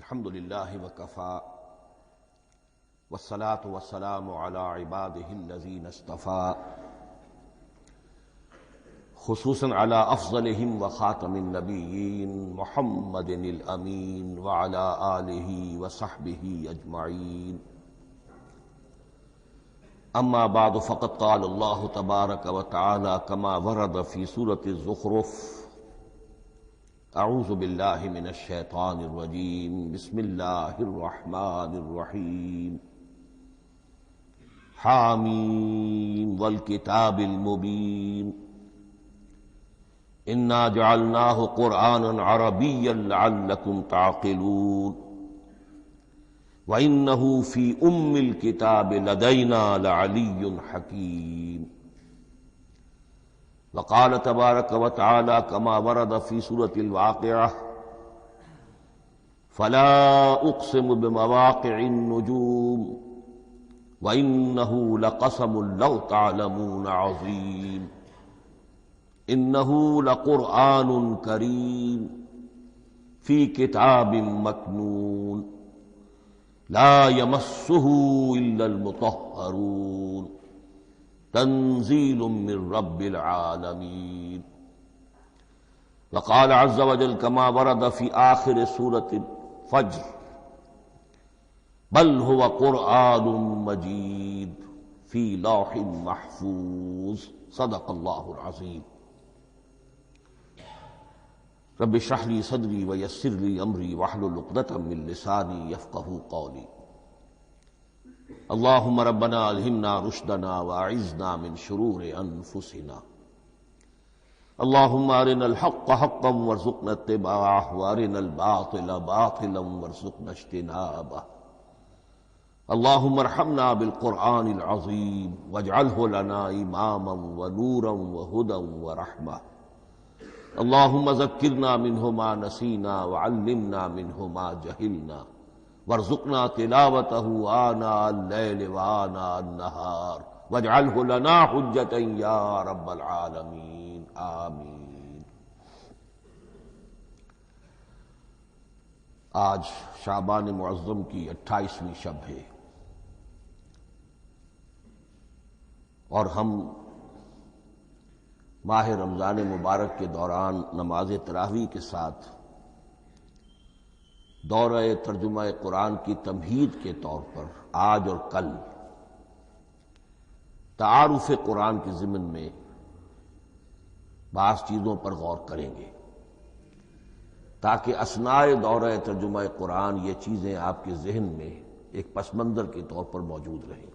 الحمد للہ وکفا والصلاة والسلام علی عباده الذین اصطفا خصوصا علی افضلهم وخاتم النبیین محمد الامین وعلی آلہ وصحبہ اجمعین اما بعد فقد قال اللہ تبارک وتعالی کما ورد فی سورة الزخرف اعوذ باللہ من الشیطان الرجیم بسم اللہ الرحمن الرحیم حامیم والکتاب المبین انا جعلناہ قرآنا عربیا لعلکم تعقلون وَإِنَّهُ فِي أُمِّ الْكِتَابِ لَدَيْنَا لَعَلِيٌّ حَكِيمٌ وقال تبارك وتعالى كما ورد في سورة الواقعة فلا أقسم بمواقع النجوم وإنه لقسم لو تعلمون عظيم إنه لقرآن كريم في كتاب مكنون لا يمسه إلا المطهرون تنزيل من رب العالمين وقال عز وجل كما ورد في آخر سورة الفجر بل هو قرآن مجيد في لوح محفوظ صدق الله العظيم رب اشرح لي صدري ويسر لي أمري واحلل عقدة من لساني يفقهوا قولي اللهم ربنا الہمنا رشدنا واعذنا من شرور انفسنا اللهم ارنا الحق حقا وارزقنا اتباعه وارنا الباطل باطلا وارزقنا اجتنابه اللهم ارحمنا بالقرآن العظيم واجعله لنا اماما ونورا وهدى ورحمة اللهم ذكرنا منه ما نسينا وعلمنا منه ما جهلنا وارزقنا تلاوته آناء الليل وآناء النهار واجعله لنا حجة يا رب العالمين آمین۔ آج شعبان معظم کی 28ویں شب ہے اور ہم ماہ رمضان مبارک کے دوران نماز تراویح کے ساتھ دورہ ترجمہ قرآن کی تمہید کے طور پر آج اور کل تعارف قرآن کے ضمن میں بعض چیزوں پر غور کریں گے تاکہ اثناء دورہ ترجمہ قرآن یہ چیزیں آپ کے ذہن میں ایک پس منظر کے طور پر موجود رہیں۔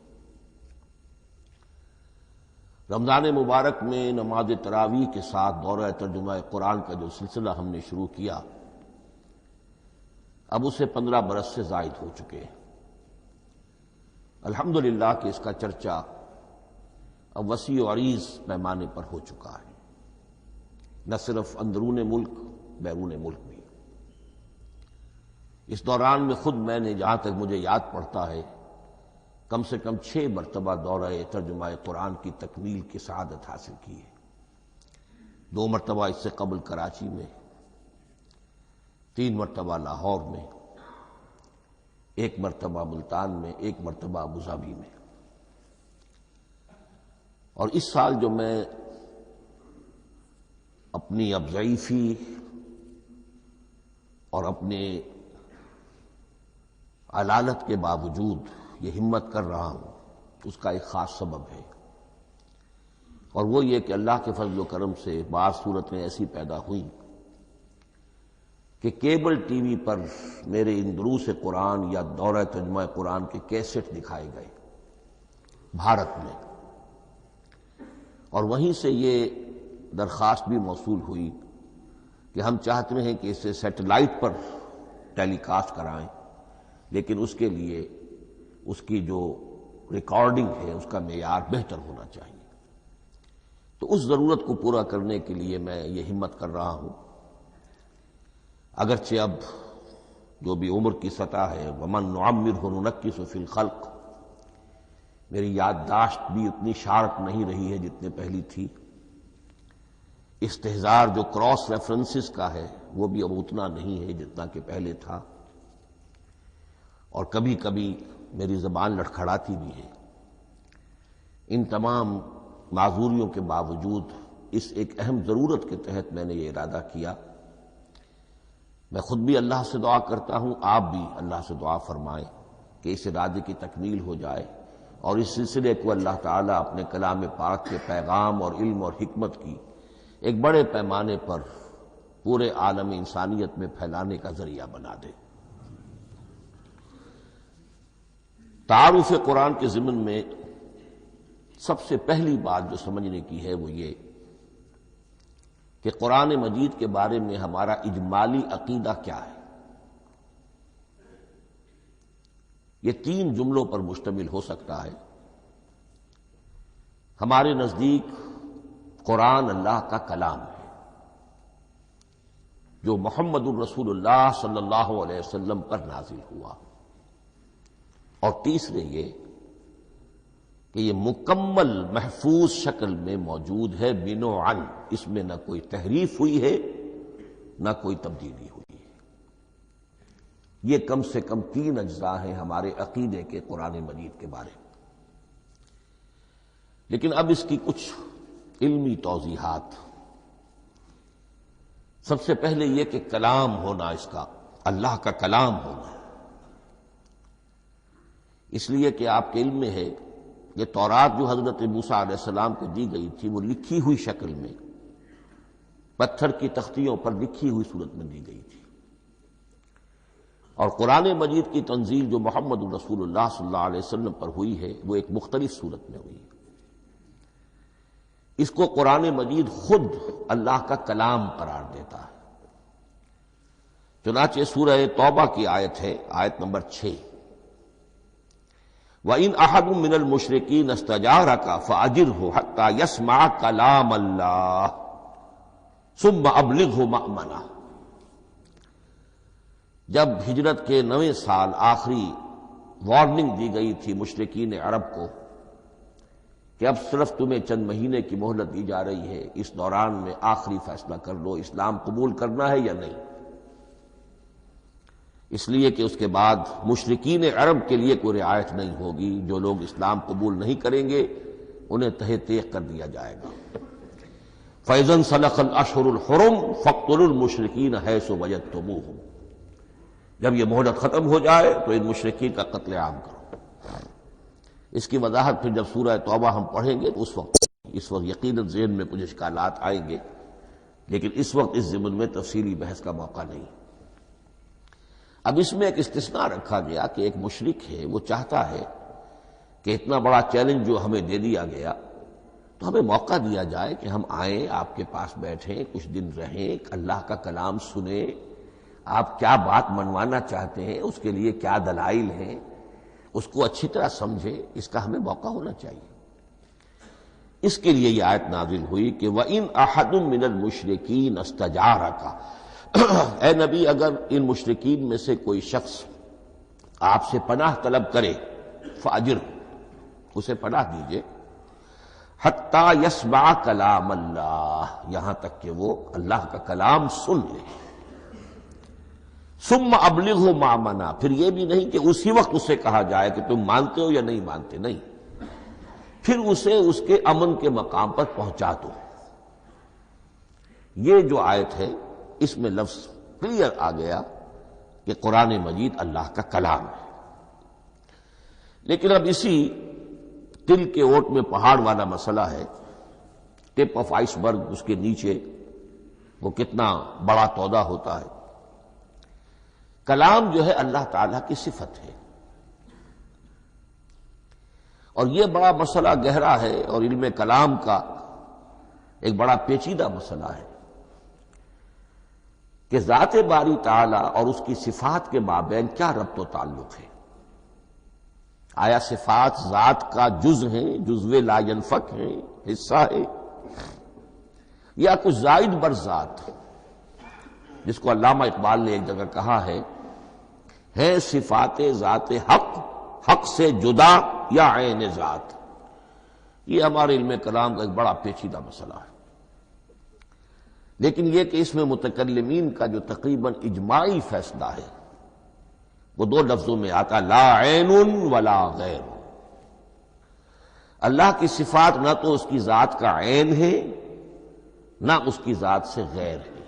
رمضان مبارک میں نماز تراویح کے ساتھ دورہ ترجمہ قرآن کا جو سلسلہ ہم نے شروع کیا اب اسے 15 برس سے زائد ہو چکے ہیں۔ الحمدللہ کہ اس کا چرچا اب وسیع و عریض پیمانے پر ہو چکا ہے، نہ صرف اندرون ملک بیرون ملک بھی۔ اس دوران میں خود میں نے جہاں تک مجھے یاد پڑتا ہے کم سے کم 6 مرتبہ دورہ ترجمہ قرآن کی تکمیل کی سعادت حاصل کی ہے۔ 2 مرتبہ اس سے قبل کراچی میں، 3 مرتبہ لاہور میں، 1 مرتبہ ملتان میں، 1 مرتبہ ابوظہبی میں۔ اور اس سال جو میں اپنی اب ضعیفی اور اپنے علالت کے باوجود یہ ہمت کر رہا ہوں اس کا ایک خاص سبب ہے، اور وہ یہ کہ اللہ کے فضل و کرم سے بعض صورتیں ایسی پیدا ہوئیں کہ کیبل ٹی وی پر میرے ان دروس قرآن یا دورہ ترجمہ قرآن کے کیسٹ دکھائے گئے بھارت میں، اور وہیں سے یہ درخواست بھی موصول ہوئی کہ ہم چاہتے ہیں کہ اسے سیٹلائٹ پر ٹیلی کاسٹ کرائیں، لیکن اس کے لیے اس کی جو ریکارڈنگ ہے اس کا معیار بہتر ہونا چاہیے۔ تو اس ضرورت کو پورا کرنے کے لیے میں یہ ہمت کر رہا ہوں، اگرچہ اب جو بھی عمر کی سطح ہے وَمَن نُعَمِّرْهُ نُنَكِّسُ فِي الْخَلْقِ، میری یادداشت بھی اتنی شارپ نہیں رہی ہے جتنے پہلی تھی، استحضار جو کراس ریفرنسز کا ہے وہ بھی اب اتنا نہیں ہے جتنا کہ پہلے تھا، اور کبھی کبھی میری زبان لڑکھڑاتی بھی ہے، ان تمام معذوریوں کے باوجود اس ایک اہم ضرورت کے تحت میں نے یہ ارادہ کیا۔ میں خود بھی اللہ سے دعا کرتا ہوں، آپ بھی اللہ سے دعا فرمائیں کہ اس ارادے کی تکمیل ہو جائے اور اس سلسلے کو اللہ تعالیٰ اپنے کلام پاک کے پیغام اور علم اور حکمت کی ایک بڑے پیمانے پر پورے عالم انسانیت میں پھیلانے کا ذریعہ بنا دے۔ تعارف قرآن کے ضمن میں سب سے پہلی بات جو سمجھنے کی ہے وہ یہ کہ قرآن مجید کے بارے میں ہمارا اجمالی عقیدہ کیا ہے۔ یہ 3 جملوں پر مشتمل ہو سکتا ہے۔ ہمارے نزدیک قرآن اللہ کا کلام ہے جو محمد الرسول اللہ صلی اللہ علیہ وسلم پر نازل ہوا، اور تیسرے یہ کہ یہ مکمل محفوظ شکل میں موجود ہے بنوعاً، اس میں نہ کوئی تحریف ہوئی ہے نہ کوئی تبدیلی ہوئی ہے۔ یہ کم سے کم 3 اجزاء ہیں ہمارے عقیدے کے قرآن مجید کے بارے میں۔ لیکن اب اس کی کچھ علمی توضیحات۔ سب سے پہلے یہ کہ کلام ہونا، اس کا اللہ کا کلام ہونا، اس لیے کہ آپ کے علم میں ہے یہ تورات جو حضرت موسیٰ علیہ السلام کو دی گئی تھی وہ لکھی ہوئی شکل میں پتھر کی تختیوں پر لکھی ہوئی صورت میں دی گئی تھی، اور قرآن مجید کی تنزیل جو محمد رسول اللہ صلی اللہ علیہ وسلم پر ہوئی ہے وہ ایک مختلف صورت میں ہوئی ہے۔ اس کو قرآن مجید خود اللہ کا کلام قرار دیتا ہے۔ چنانچہ سورہ توبہ کی آیت ہے، آیت نمبر 6، وَإِنْ أَحَدٌ مِّنَ الْمُشْرِكِينَ اسْتَجَارَكَ فَأَجِرْهُ حَتَّى يَسْمَعَ كَلَامَ اللَّهِ ثُمَّ أَبْلِغْهُ مَأْمَنَهُ۔ جب ہجرت کے 9ویں سال آخری وارننگ دی گئی تھی مشرکین عرب کو کہ اب صرف تمہیں چند مہینے کی مہلت دی جا رہی ہے، اس دوران میں آخری فیصلہ کر لو اسلام قبول کرنا ہے یا نہیں، اس لیے کہ اس کے بعد مشرکین عرب کے لیے کوئی رعایت نہیں ہوگی، جو لوگ اسلام قبول نہیں کریں گے انہیں تہہ تیغ کر دیا جائے گا۔ فَإِذَا انْسَلَخَ الْأَشْهُرُ الْحُرُمُ فَاقْتُلُوا الْمُشْرِكِينَ حَيْثُ وَجَدتُّمُوهُمْ۔ جب یہ مہلت ختم ہو جائے تو ان مشرکین کا قتل عام کرو۔ اس کی وضاحت پھر جب سورہ توبہ ہم پڑھیں گے تو اس وقت یقیناً ذہن میں کچھ اشکالات آئیں گے، لیکن اس وقت اس ضمن میں تفصیلی بحث کا موقع نہیں۔ اب اس میں ایک استثناء رکھا گیا کہ ایک مشرک ہے، وہ چاہتا ہے کہ اتنا بڑا چیلنج جو ہمیں دے دیا گیا تو ہمیں موقع دیا جائے کہ ہم آئیں، آپ کے پاس بیٹھیں، کچھ دن رہیں، اللہ کا کلام سنیں، آپ کیا بات منوانا چاہتے ہیں، اس کے لیے کیا دلائل ہیں، اس کو اچھی طرح سمجھیں، اس کا ہمیں موقع ہونا چاہیے۔ اس کے لیے یہ آیت نازل ہوئی کہ وَإِنْ أَحَدٌ مِّنَ الْمُشْرِكِينَ اسْتَجَارَكَ، اے نبی اگر ان مشرکین میں سے کوئی شخص آپ سے پناہ طلب کرے فاجر، اسے پناہ دیجئے، حتیٰ یسمع کلام اللہ، یہاں تک کہ وہ اللہ کا کلام سن لے، ثم ابلغہ مأمنا، پھر یہ بھی نہیں کہ اسی وقت اسے کہا جائے کہ تم مانتے ہو یا نہیں مانتے، نہیں، پھر اسے اس کے امن کے مقام پر پہنچا دو۔ یہ جو آیت ہے اس میں لفظ کلیئر آ گیا کہ قرآن مجید اللہ کا کلام ہے۔ لیکن اب اسی تل کے اوٹ میں پہاڑ والا مسئلہ ہے، ٹپ آف آئس برگ، اس کے نیچے وہ کتنا بڑا تودا ہوتا ہے۔ کلام جو ہے اللہ تعالیٰ کی صفت ہے، اور یہ بڑا مسئلہ گہرا ہے، اور علم کلام کا ایک بڑا پیچیدہ مسئلہ ہے کہ ذات باری تعالیٰ اور اس کی صفات کے مابین کیا ربط و تعلق ہے۔ آیا صفات ذات کا جز ہیں، جزو لا ینفک ہیں، حصہ ہے، یا کچھ زائد بر ذات، جس کو علامہ اقبال نے ایک جگہ کہا ہے صفات ذات حق، حق سے جدا یا عین ذات۔ یہ ہمارے علم کلام کا ایک بڑا پیچیدہ مسئلہ ہے، لیکن یہ کہ اس میں متکلمین کا جو تقریباً اجماعی فیصلہ ہے وہ دو لفظوں میں آتا لا عین ولا غیر. اللہ کی صفات نہ تو اس کی ذات کا عین ہے نہ اس کی ذات سے غیر ہے.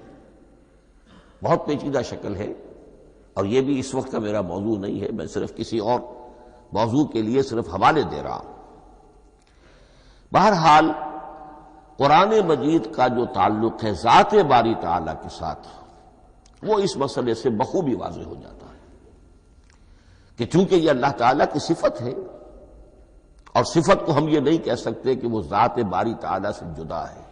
بہت پیچیدہ شکل ہے، اور یہ بھی اس وقت کا میرا موضوع نہیں ہے، میں صرف کسی اور موضوع کے لیے صرف حوالے دے رہا ہوں. بہرحال قرآن مجید کا جو تعلق ہے ذات باری تعالیٰ کے ساتھ، وہ اس مسئلے سے بخوبی واضح ہو جاتا ہے کہ چونکہ یہ اللہ تعالیٰ کی صفت ہے، اور صفت کو ہم یہ نہیں کہہ سکتے کہ وہ ذات باری تعالیٰ سے جدا ہے،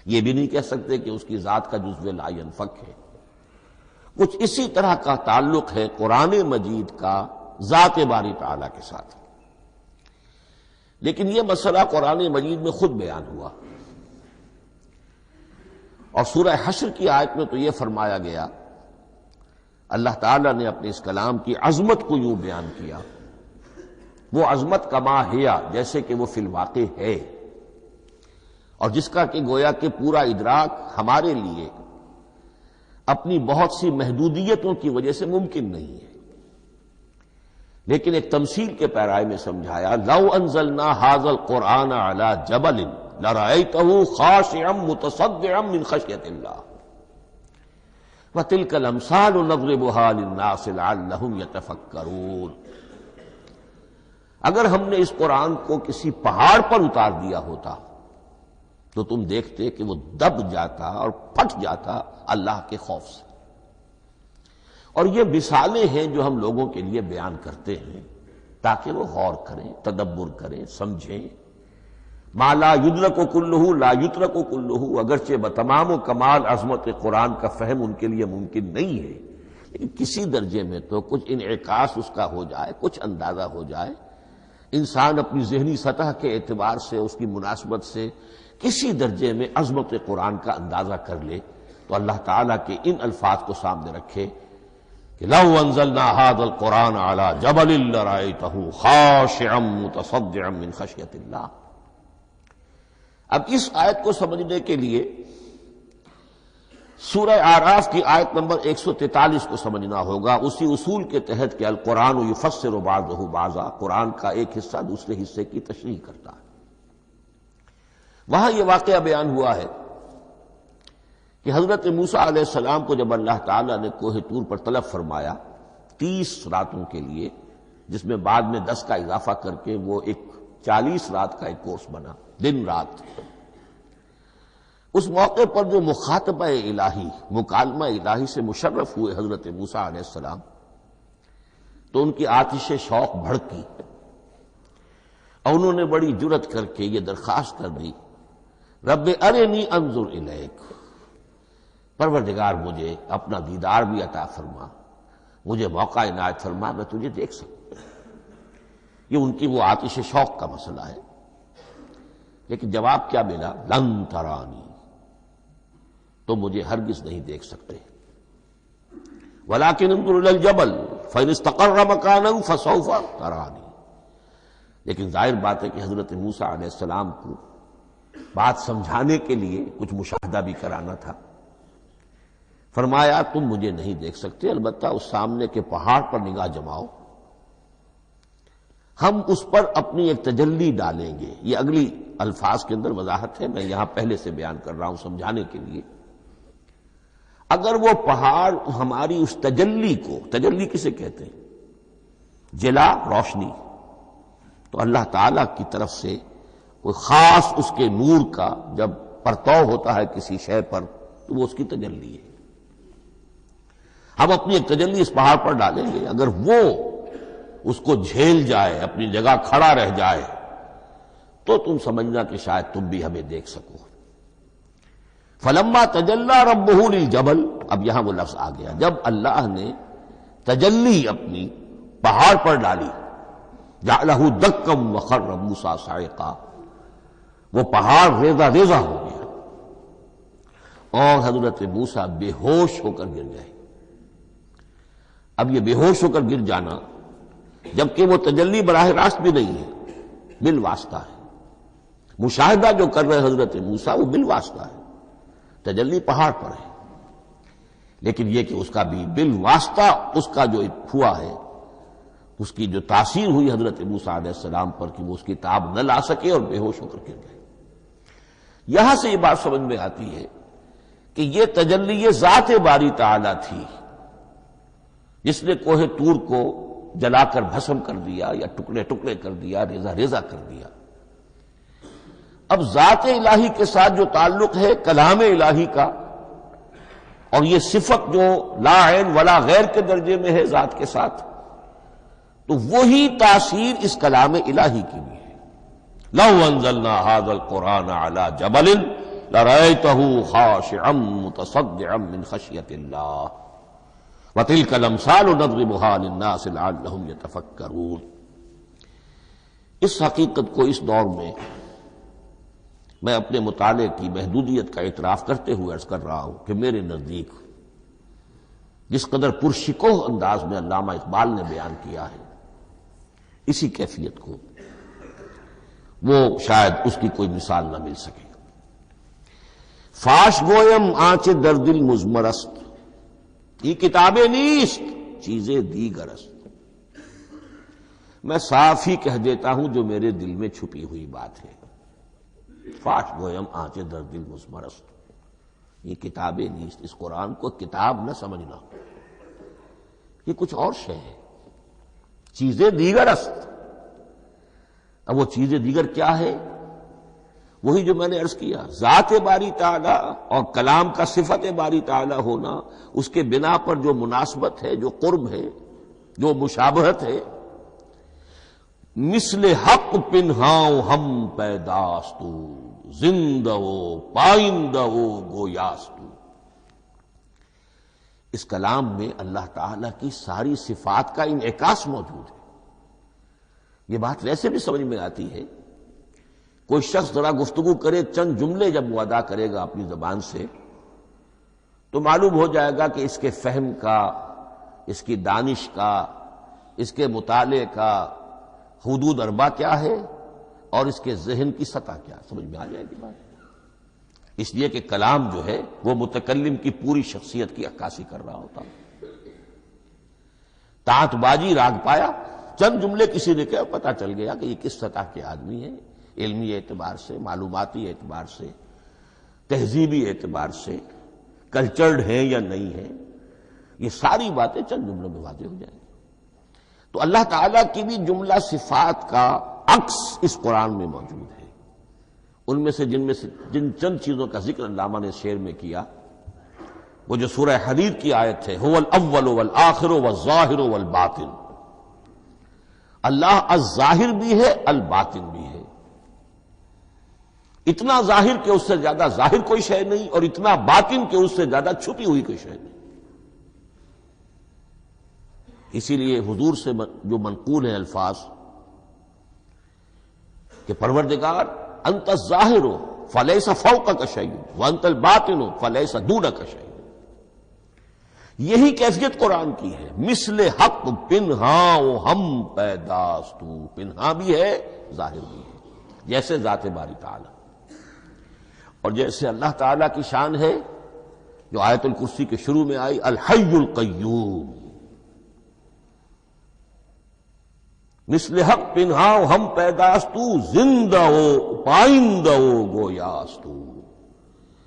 یہ بھی نہیں کہہ سکتے کہ اس کی ذات کا جزو لا ینفک ہے. کچھ اسی طرح کا تعلق ہے قرآن مجید کا ذات باری تعالیٰ کے ساتھ. لیکن یہ مسئلہ قرآن مجید میں خود بیان ہوا، اور سورہ حشر کی آیت میں تو یہ فرمایا گیا، اللہ تعالیٰ نے اپنے اس کلام کی عظمت کو یوں بیان کیا، وہ عظمت کما ہیا، جیسے کہ وہ فی الواقع ہے، اور جس کا کہ گویا کہ پورا ادراک ہمارے لیے اپنی بہت سی محدودیتوں کی وجہ سے ممکن نہیں ہے. لیکن ایک تمثیل کے پیرائے میں سمجھایا، لو انزلنا ھذا القرآن علی جبل لرأیتہ خاشعا متصدعا من خشیۃ اللہ وتلک الامثال نضربها للناس لعلهم یتفکرون. اگر ہم نے اس قرآن کو کسی پہاڑ پر اتار دیا ہوتا تو تم دیکھتے کہ وہ دب جاتا اور پھٹ جاتا اللہ کے خوف سے. اور یہ مثالیں ہیں جو ہم لوگوں کے لیے بیان کرتے ہیں تاکہ وہ غور کریں، تدبر کریں، سمجھیں. ما لا یدرک کلہ لا یترک کلہ، اگرچہ بتمام و کمال عظمت قرآن کا فہم ان کے لیے ممکن نہیں ہے، لیکن کسی درجے میں تو کچھ انعکاس اس کا ہو جائے، کچھ اندازہ ہو جائے، انسان اپنی ذہنی سطح کے اعتبار سے، اس کی مناسبت سے کسی درجے میں عظمت قرآن کا اندازہ کر لے، تو اللہ تعالیٰ کے ان الفاظ کو سامنے رکھے کہ لو انزلنا ھذا القرآن علی جبل لرأیتہ خاشعا متصدعا من خشیۃ اللہ. اب اس آیت کو سمجھنے کے لیے سورہ اعراف کی آیت نمبر 143 کو سمجھنا ہوگا، اسی اصول کے تحت کہ القرآن یفسر بعضہ بعضا، قرآن کا ایک حصہ دوسرے حصے کی تشریح کرتا ہے. وہاں یہ واقعہ بیان ہوا ہے کہ حضرت موسیٰ علیہ السلام کو جب اللہ تعالیٰ نے کوہ طور پر طلب فرمایا 30 راتوں کے لیے، جس میں بعد میں 10 کا اضافہ کر کے وہ ایک 40 رات کا ایک کورس بنا، دن رات. اس موقع پر جو مخاطبہ الہی، مکالمہ الہی سے مشرف ہوئے حضرت موسیٰ علیہ السلام، تو ان کی آتش شوق بھڑکی اور انہوں نے بڑی جرأت کر کے یہ درخواست کر دی، رب ارنی انظر الیک، پروردگار مجھے اپنا دیدار بھی عطا فرما، مجھے موقع عنایت فرما، میں تجھے دیکھ سکوں. یہ ان کی وہ آتش شوق کا مسئلہ ہے. لیکن جواب کیا ملا؟ لن ترانی، تو مجھے ہرگز نہیں دیکھ سکتے. ولکن انظر الی الجبل فإن استقر مکانہ فسوف ترانی. لیکن ظاہر بات ہے کہ حضرت موسیٰ علیہ السلام کو بات سمجھانے کے لیے کچھ مشاہدہ بھی کرانا تھا. فرمایا تم مجھے نہیں دیکھ سکتے، البتہ اس سامنے کے پہاڑ پر نگاہ جماؤ، ہم اس پر اپنی ایک تجلی ڈالیں گے. یہ اگلی الفاظ کے اندر وضاحت ہے، میں یہاں پہلے سے بیان کر رہا ہوں سمجھانے کے لیے. اگر وہ پہاڑ ہماری اس تجلی کو، تجلی کسے کہتے ہیں؟ جلا، روشنی. تو اللہ تعالی کی طرف سے کوئی خاص اس کے نور کا جب پرتو ہوتا ہے کسی شے پر تو وہ اس کی تجلی ہے. ہم اپنی ایک تجلی اس پہاڑ پر ڈالیں گے، اگر وہ اس کو جھیل جائے، اپنی جگہ کھڑا رہ جائے، تو تم سمجھنا کہ شاید تم بھی ہمیں دیکھ سکو. فلما تجلی ربہ للجبل، اب یہاں وہ لفظ آ گیا، جب اللہ نے تجلی اپنی پہاڑ پر ڈالی، جعلہ دکا وخر موسیٰ صعقا، وہ پہاڑ ریزہ ریزہ ہو گیا اور حضرت موسیٰ بے ہوش ہو کر گر گئے. اب یہ بے ہوش ہو کر گر جانا، جبکہ وہ تجلی براہ راست بھی نہیں ہے، بالواسطہ ہے. مشاہدہ جو کر رہے حضرت موسیٰ وہ بالواسطہ ہے، تجلی پہاڑ پر ہے. لیکن یہ کہ اس کا بھی بالواسطہ اس کا جو ہوا ہے، اس کی جو تاثیر ہوئی حضرت موسیٰ علیہ السلام پر کہ وہ اس کی تاب نہ لا سکے اور بے ہوش ہو کر گر گئے۔ یہاں سے یہ بات سمجھ میں آتی ہے کہ یہ تجلی ذات باری تعالی تھی جس نے کوہ طور کو جلا کر بھسم کر دیا یا ٹکڑے ٹکڑے کر دیا، ریزہ ریزہ کر دیا۔ اب ذات الہی کے ساتھ جو تعلق ہے کلام الہی کا، اور یہ صفت جو لا عین ولا غیر کے درجے میں ہے ذات کے ساتھ، تو وہی تاثیر اس کلام الہی کی بھی ہے۔ لو انزلنا هذا القرآن على جبل لرأيته خاشعا متصدعا من خشية الله وتلك الامثال نضربها للناس لعلهم يتفكرون۔ اس حقیقت کو اس دور میں میں اپنے مطالعے کی محدودیت کا اعتراف کرتے ہوئے عرض کر رہا ہوں کہ میرے نزدیک جس قدر پرشکوہ انداز میں علامہ اقبال نے بیان کیا ہے، اسی کیفیت کو وہ شاید اس کی کوئی مثال نہ مل سکے۔ فاش گویم آنچ در دل مزمرست، یہ کتابیں نیست چیزیں دیگر است۔ میں صاف ہی کہہ دیتا ہوں جو میرے دل میں چھپی ہوئی بات ہے۔ فاش گویم آنچ در دل مزمرست، یہ کتابیں نیست، اس قرآن کو کتاب نہ سمجھنا، یہ کچھ اور شے ہے، چیزیں دیگر است۔ اب وہ چیزیں دیگر کیا ہے؟ وہی جو میں نے عرض کیا، ذات باری تعالی اور کلام کا صفت باری تعالی ہونا، اس کے بنا پر جو مناسبت ہے، جو قرب ہے، جو مشابہت ہے۔ مثل حق پنہاؤ ہم پیداستو، زندہ و پائندہ و گویاستو۔ اس کلام میں اللہ تعالی کی ساری صفات کا انعکاس موجود ہے۔ یہ بات ویسے بھی سمجھ میں آتی ہے، کوئی شخص ذرا گفتگو کرے، چند جملے جب وہ ادا کرے گا اپنی زبان سے، تو معلوم ہو جائے گا کہ اس کے فہم کا، اس کی دانش کا، اس کے مطالعے کا حدود اربع کیا ہے اور اس کے ذہن کی سطح کیا، سمجھ میں آ جائے گی بات۔ اس لیے کہ کلام جو ہے وہ متکلم کی پوری شخصیت کی عکاسی کر رہا ہوتا۔ تانت بازی راگ پایا، چند جملے کسی نے کہا، پتہ چل گیا کہ یہ کس سطح کے آدمی ہیں، علمی اعتبار سے، معلوماتی اعتبار سے، تہذیبی اعتبار سے، کلچرڈ ہیں یا نہیں ہیں۔ یہ ساری باتیں چند جملوں میں واضح ہو جائیں گی۔ تو اللہ تعالیٰ کی بھی جملہ صفات کا عکس اس قرآن میں موجود ہے۔ ان میں سے جن چند چیزوں کا ذکر علامہ نے شعر میں کیا، وہ جو سورہ حدید کی آیت ہے، هو الاول والآخر والظاہر والباطن، اللہ الظاہر بھی ہے، الباطن بھی ہے۔ اتنا ظاہر کہ اس سے زیادہ ظاہر کوئی شے نہیں، اور اتنا باطن کہ اس سے زیادہ چھپی ہوئی کوئی شے نہیں۔ اسی لیے حضور سے جو منقول ہیں الفاظ کہ پروردگار انت الظاہر فلیس فوقک شیء وانت الباطن فلیس دونک شیء، یہی کیفیت قرآن کی ہے۔ مثل حق پنہاں ہم پیداستو، پنہاں بھی ہے، ظاہر بھی ہے، جیسے ذات باری تعالی، اور جیسے اللہ تعالیٰ کی شان ہے جو آیت الکرسی کے شروع میں آئی، الحی القیوم۔ مثل حق پنہاؤ ہم پیداستو، زندہ ہو پائندہ ہو گویاستو۔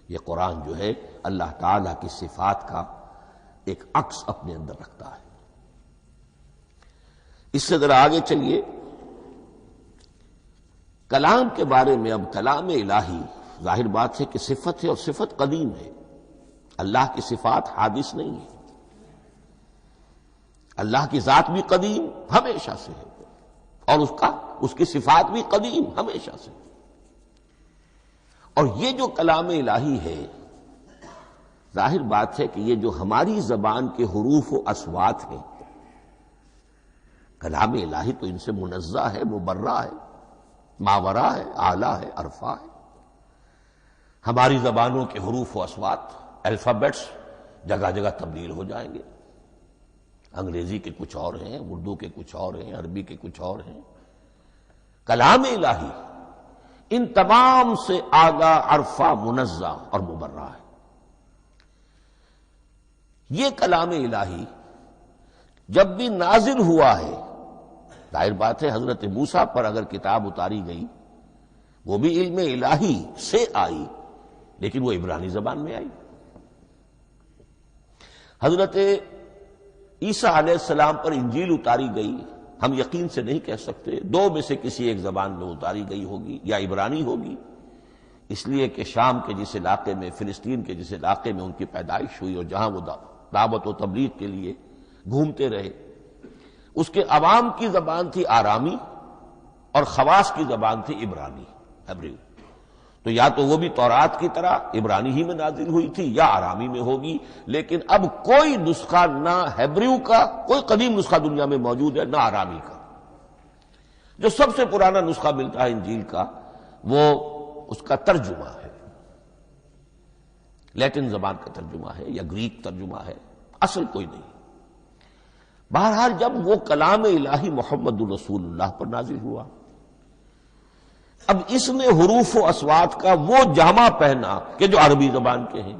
یہ قرآن جو ہے اللہ تعالیٰ کی صفات کا ایک عکس اپنے اندر رکھتا ہے۔ اس سے ذرا آگے چلیے، کلام کے بارے میں۔ اب کلام الہی ظاہر بات ہے کہ صفت ہے، اور صفت قدیم ہے۔ اللہ کی صفات حادث نہیں ہے، اللہ کی ذات بھی قدیم ہمیشہ سے ہے، اور اس کی صفات بھی قدیم ہمیشہ سے۔ اور یہ جو کلام الہی ہے، ظاہر بات ہے کہ یہ جو ہماری زبان کے حروف و اصوات ہیں، کلام الہی تو ان سے منزہ ہے، مبرہ ہے، ماورا ہے، اعلیٰ ہے، عرفہ ہے۔ ہماری زبانوں کے حروف و اصوات، الفابیٹس جگہ جگہ تبدیل ہو جائیں گے، انگریزی کے کچھ اور ہیں، اردو کے کچھ اور ہیں، عربی کے کچھ اور ہیں۔ کلام الہی ان تمام سے آگاہ، عرفہ، منزہ اور مبرہ ہے۔ یہ کلام الہی جب بھی نازل ہوا ہے، ظاہر بات ہے حضرت موسیٰ پر اگر کتاب اتاری گئی وہ بھی علم الہی سے آئی، لیکن وہ عبرانی زبان میں آئی۔ حضرت عیسیٰ علیہ السلام پر انجیل اتاری گئی، ہم یقین سے نہیں کہہ سکتے، دو میں سے کسی ایک زبان میں اتاری گئی ہوگی، یا عبرانی ہوگی، اس لیے کہ شام کے جس علاقے میں، فلسطین کے جس علاقے میں ان کی پیدائش ہوئی اور جہاں وہ دعوت و تبلیغ کے لیے گھومتے رہے، اس کے عوام کی زبان تھی آرامی اور خواص کی زبان تھی عبرانی، ہیبریو۔ تو یا تو وہ بھی تورات کی طرح عبرانی ہی میں نازل ہوئی تھی یا آرامی میں ہوگی، لیکن اب کوئی نسخہ نہ ہیبریو کا، کوئی قدیم نسخہ دنیا میں موجود ہے، نہ آرامی کا۔ جو سب سے پرانا نسخہ ملتا ہے انجیل کا وہ اس کا ترجمہ ہے، لیٹن زبان کا ترجمہ ہے یا گریک ترجمہ ہے، اصل کوئی نہیں۔ بہرحال جب وہ کلام الہی محمد الرسول اللہ پر نازل ہوا، اب اس نے حروف و اصوات کا وہ جامہ پہنا کہ جو عربی زبان کے ہیں۔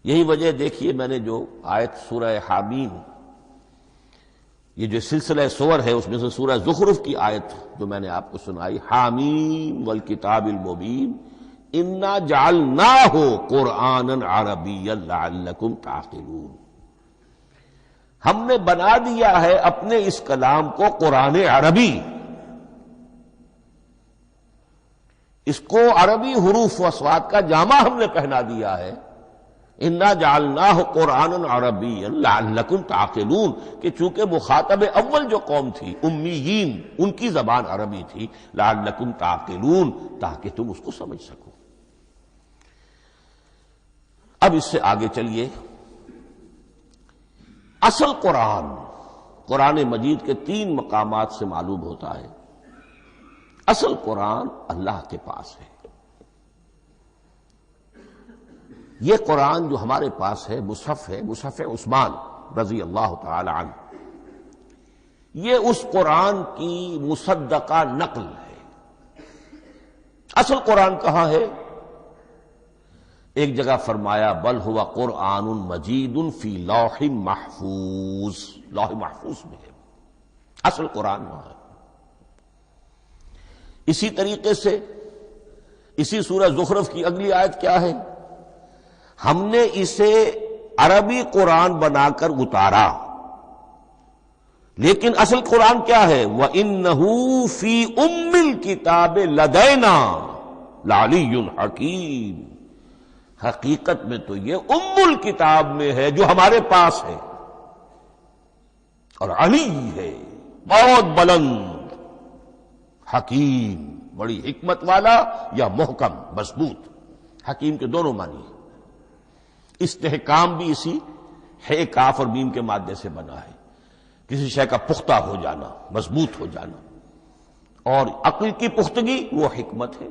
یہی وجہ دیکھیے، میں نے جو آیت سورہ حامیم، یہ جو سلسلہ سور ہے اس میں سے سورہ زخرف کی آیت جو میں نے آپ کو سنائی، حامیم والکتاب المبین انا جعلناہ قرآنا عربیا لعلکم تعقلون، ہم نے بنا دیا ہے اپنے اس کلام کو قرآن عربی، اس کو عربی حروف و اصوات کا جامہ ہم نے پہنا دیا ہے، انا جعلناہ قرآنا عربیا لعلکم تعقلون، کہ چونکہ مخاطب اول جو قوم تھی امیین، ان کی زبان عربی تھی، لعلکم تعقلون، تاکہ تم اس کو سمجھ سکو۔ اب اس سے آگے چلیے، اصل قرآن مجید کے 3 مقامات سے معلوم ہوتا ہے، اصل قرآن اللہ کے پاس ہے۔ یہ قرآن جو ہمارے پاس ہے مصحف عثمان رضی اللہ تعالی عنہ، یہ اس قرآن کی مصدقہ نقل ہے۔ اصل قرآن کہاں ہے؟ ایک جگہ فرمایا بل ہوا قرآن مجید فی لوح محفوظ، لوح محفوظ میں ہے، اصل قرآن وہاں ہے۔ اسی طریقے سے اسی سورہ زخرف کی اگلی آیت کیا ہے؟ ہم نے اسے عربی قرآن بنا کر اتارا، لیکن اصل قرآن کیا ہے؟ وَإِنَّهُ فِي أُمِّ الْكِتَابِ لَدَيْنَا لَعَلِيٌّ حَكِيمٌ، حقیقت میں تو یہ ام الکتاب میں ہے جو ہمارے پاس ہے، اور علی ہے، بہت بلند، حکیم، بڑی حکمت والا، یا محکم مضبوط۔ حکیم کے دونوں معنی ہیں، استحکام بھی اسی ہے کاف اور میم کے مادے سے بنا ہے، کسی شے کا پختہ ہو جانا، مضبوط ہو جانا، اور عقل کی پختگی وہ حکمت ہے،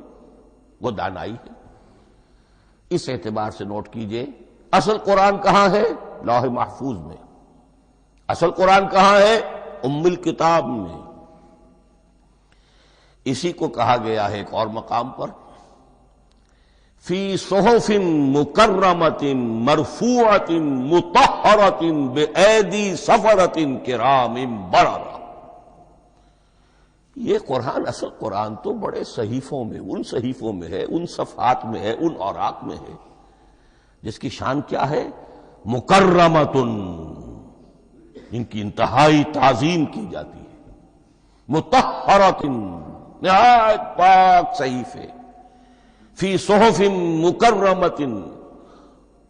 وہ دانائی ہے۔ اس اعتبار سے نوٹ کیجئے، اصل قرآن کہاں ہے؟ لوح محفوظ میں۔ اصل قرآن کہاں ہے؟ ام الکتاب میں۔ اسی کو کہا گیا ہے ایک اور مقام پر، فی صحف مکرمۃ مرفوعۃ مطہرۃ بایدی سفرۃ کرام بررہ۔ یہ قرآن، اصل قرآن تو بڑے صحیفوں میں، ان صحیفوں میں ہے، ان صفحات میں ہے، ان اوراق میں ہے، جس کی شان کیا ہے؟ مکرمۃ، ان کی انتہائی تعظیم کی جاتی ہے، مطہرۃ، نہایت پاک صحیفے، فی صحف مکرمۃ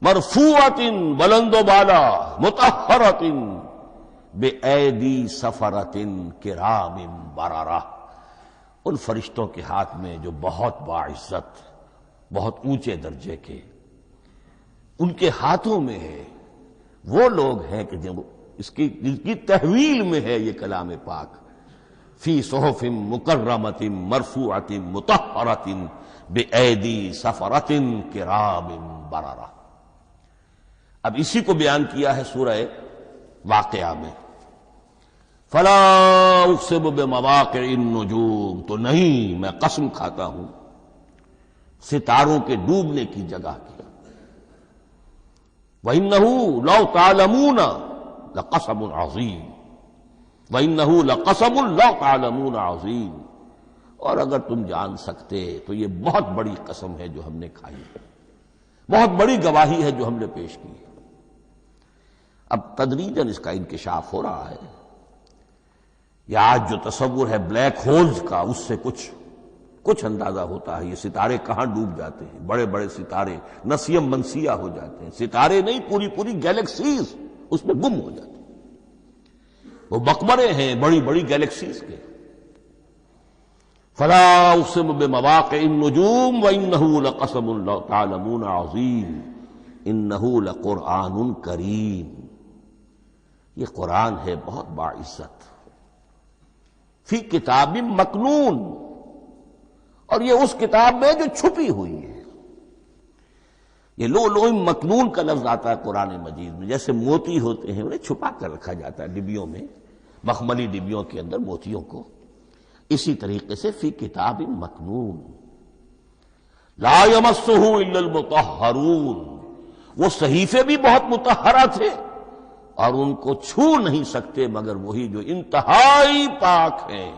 مرفوعۃ، بلند و بالا، مطہرۃ بِأَيْدِي سَفَرَةٍ كِرَامٍ بَرَرَةٍ، ان فرشتوں کے ہاتھ میں جو بہت باعزت، بہت اونچے درجے کے، ان کے ہاتھوں میں ہے۔ وہ لوگ ہیں کہ جب اس کی تحویل میں ہے یہ کلام پاک، فی صحف مکرمۃ مرفوعۃ مطہرۃ بِأَيْدِي سَفَرَةٍ كِرَامٍ بَرَرَةٍ۔ اب اسی کو بیان کیا ہے سورہ واقعہ میں، فلا اقسم بمواقع النجوم، تو نہیں، میں قسم کھاتا ہوں ستاروں کے ڈوبنے کی جگہ کی۔ وَإِنَّهُ لَوْ تَعْلَمُونَ لَقَسَمٌ عَظِيمٌ وَإِنَّهُ لَقَسَمٌ لَوْ تَعْلَمُونَ عَظِيمٌ، اور اگر تم جان سکتے تو یہ بہت بڑی قسم ہے جو ہم نے کھائی ہے، بہت بڑی گواہی ہے جو ہم نے پیش کی ہے۔ اب تدریجاً اس کا انکشاف ہو رہا ہے۔ یہ آج جو تصور ہے بلیک ہولز کا، اس سے کچھ اندازہ ہوتا ہے یہ ستارے کہاں ڈوب جاتے ہیں، بڑے بڑے ستارے نسیم منسیہ ہو جاتے ہیں، ستارے نہیں پوری گیلیکسیز اس میں گم ہو جاتے ہیں، وہ مقبرے ہیں بڑی بڑی گیلیکسیز کے۔ فلا اقسم بمواقع النجوم وانه لقسم لو تعلمون عظیم انه لقرآن کریم، یہ قرآن ہے بہت باعزت، فی کتاب مکنون، اور یہ اس کتاب میں جو چھپی ہوئی ہے۔ یہ لؤلؤ مکنون کا لفظ آتا ہے قرآن مجید میں، جیسے موتی ہوتے ہیں انہیں چھپا کر رکھا جاتا ہے ڈبیوں میں، مخملی ڈبیوں کے اندر موتیوں کو، اسی طریقے سے فی کتاب مکنون لا یمسہ الا المطہرون، وہ صحیفے بھی بہت مطہرہ تھے اور ان کو چھو نہیں سکتے مگر وہی جو انتہائی پاک ہیں،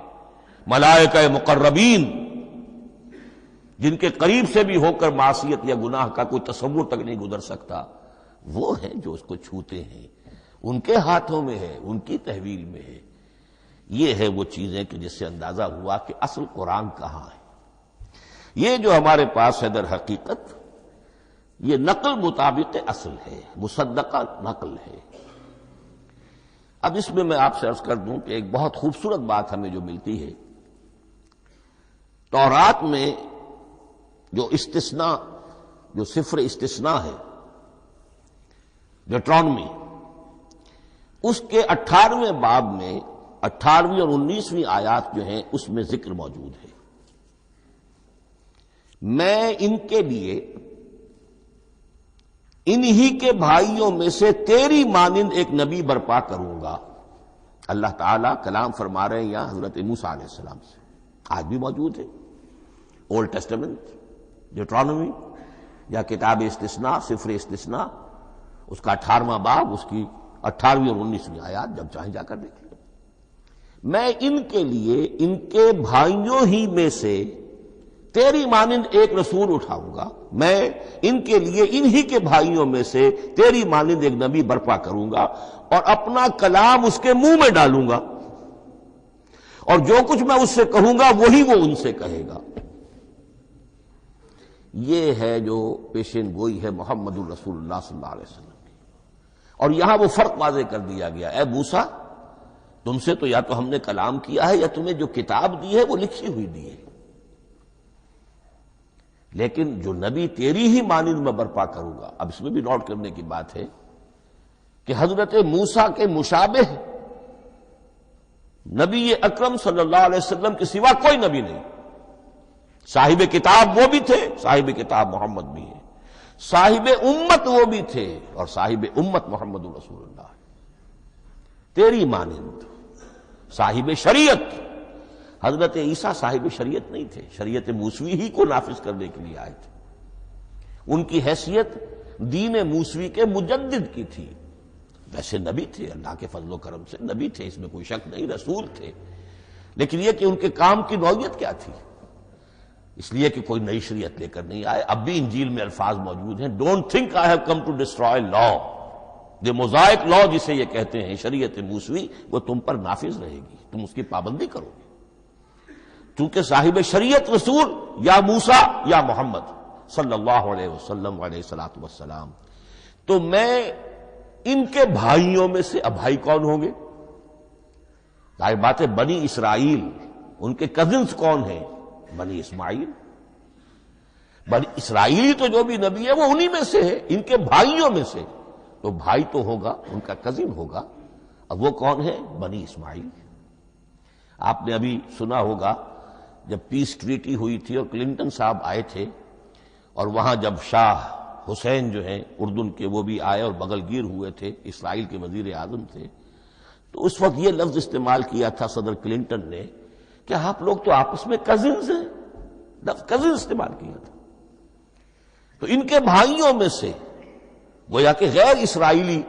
ملائکہ مقربین، جن کے قریب سے بھی ہو کر معصیت یا گناہ کا کوئی تصور تک نہیں گزر سکتا، وہ ہیں جو اس کو چھوتے ہیں، ان کے ہاتھوں میں ہے، ان کی تحویل میں ہے۔ یہ ہے وہ چیزیں کہ جس سے اندازہ ہوا کہ اصل قرآن کہاں ہے۔ یہ جو ہمارے پاس ہے در حقیقت یہ نقل مطابق اصل ہے، مصدقہ نقل ہے۔ اب اس میں آپ سے عرض کر دوں کہ ایک بہت خوبصورت بات ہمیں جو ملتی ہے، تورات میں جو استثناء، جو صفر استثناء ہے ڈیوٹرانومی، اس کے 18ویں باب میں 18ویں اور 19ویں آیات جو ہیں اس میں ذکر موجود ہے، میں ان کے لیے انہی کے بھائیوں میں سے تیری مانند ایک نبی برپا کروں گا۔ اللہ تعالیٰ کلام فرما رہے ہیں یہاں حضرت موسیٰ علیہ السلام سے، آج بھی موجود ہے اولڈ ٹیسٹمنٹ، ڈیوٹرانومی یا کتاب استثناء، صفر استثناء، اس کا 18واں باب، اس کی 18ویں اور 19ویں آیات جب چاہیں جا کر دیکھ لیں۔ میں ان کے لیے ان کے بھائیوں ہی میں سے تیری مانند ایک رسول اٹھاؤں گا، میں ان کے لیے انہی کے بھائیوں میں سے تیری مانند ایک نبی برپا کروں گا اور اپنا کلام اس کے منہ میں ڈالوں گا، اور جو کچھ میں اس سے کہوں گا وہی وہ ان سے کہے گا۔ یہ ہے جو پیشین گوئی ہے محمد الرسول اللہ صلی اللہ علیہ وسلم کی۔ اور یہاں وہ فرق واضح کر دیا گیا، اے موسیٰ تم سے تو یا تو ہم نے کلام کیا ہے یا تمہیں جو کتاب دی ہے وہ لکھی ہوئی دی ہے، لیکن جو نبی تیری ہی مانند میں برپا کروں گا۔ اب اس میں بھی نوٹ کرنے کی بات ہے کہ حضرت موسیٰ کے مشابہ نبی اکرم صلی اللہ علیہ وسلم کے سوا کوئی نبی نہیں۔ صاحب کتاب وہ بھی تھے، صاحب کتاب محمد بھی ہے، صاحب امت وہ بھی تھے، اور صاحب امت محمد رسول اللہ ہے، تیری مانند صاحب شریعت۔ حضرت عیسیٰ صاحب شریعت نہیں تھے، شریعت موسوی ہی کو نافذ کرنے کے لیے آئے تھے، ان کی حیثیت دین موسوی کے مجدد کی تھی۔ ویسے نبی تھے، اللہ کے فضل و کرم سے نبی تھے، اس میں کوئی شک نہیں، رسول تھے، لیکن یہ کہ ان کے کام کی نوعیت کیا تھی، اس لیے کہ کوئی نئی شریعت لے کر نہیں آئے۔ اب بھی انجیل میں الفاظ موجود ہیں، don't think I have come to destroy law, the mosaic law جسے یہ کہتے ہیں، شریعت موسوی، وہ تم پر نافذ رہے گی، تم اس کی پابندی کرو گے، چونکہ صاحب شریعت رسول یا موسیٰ یا محمد صلی اللہ علیہ وسلم علیہ الصلوۃ والسلام۔ تو میں ان کے بھائیوں میں سے، اب بھائی کون ہوں گے؟ ظاہر بات ہے بنی اسرائیل، ان کے کزنز کون ہیں؟ بنی اسماعیل۔ بنی اسرائیلی تو جو بھی نبی ہے وہ انہی میں سے ہے، ان کے بھائیوں میں سے، تو بھائی تو ہوگا، ان کا کزن ہوگا، اب وہ کون ہے؟ بنی اسماعیل۔ آپ نے ابھی سنا ہوگا جب پیس ٹریٹی ہوئی تھی اور کلنٹن صاحب آئے تھے، اور وہاں جب شاہ حسین جو ہیں اردن کے وہ بھی آئے اور بغل گیر ہوئے تھے، اسرائیل کے وزیر اعظم تھے، تو اس وقت یہ لفظ استعمال کیا تھا صدر کلنٹن نے کہ آپ لوگ تو آپس میں کزنز ہیں، لفظ کزن استعمال کیا تھا۔ تو ان کے بھائیوں میں سے گویا کہ غیر اسرائیلی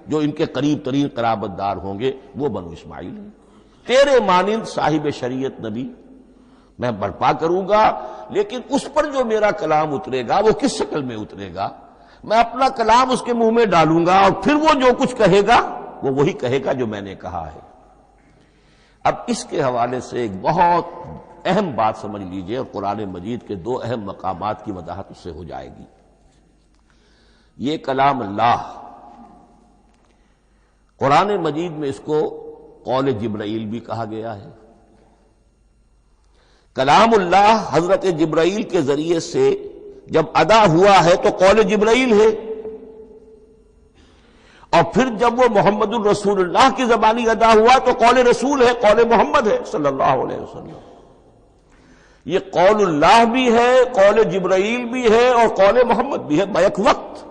جو ان کے قریب ترین قرابت دار ہوں گے وہ بنو اسماعیل ہیں. تیرے مانند صاحب شریعت نبی میں برپا کروں گا، لیکن اس پر جو میرا کلام اترے گا وہ کس شکل میں اترے گا؟ میں اپنا کلام اس کے منہ میں ڈالوں گا اور پھر وہ جو کچھ کہے گا وہ وہی کہے گا جو میں نے کہا ہے. اب اس کے حوالے سے ایک بہت اہم بات سمجھ لیجئے، اور قرآن مجید کے دو اہم مقامات کی وضاحت اس سے ہو جائے گی. یہ کلام اللہ، قرآن مجید میں اس کو قول جبرائیل بھی کہا گیا ہے. کلام اللہ حضرت جبرائیل کے ذریعے سے جب ادا ہوا ہے تو قول جبرائیل ہے، اور پھر جب وہ محمد الرسول اللہ کی زبانی ادا ہوا تو قول رسول ہے، قول محمد ہے صلی اللہ علیہ وسلم. یہ قول اللہ بھی ہے، قول جبرائیل بھی ہے، اور قول محمد بھی ہے بیک وقت.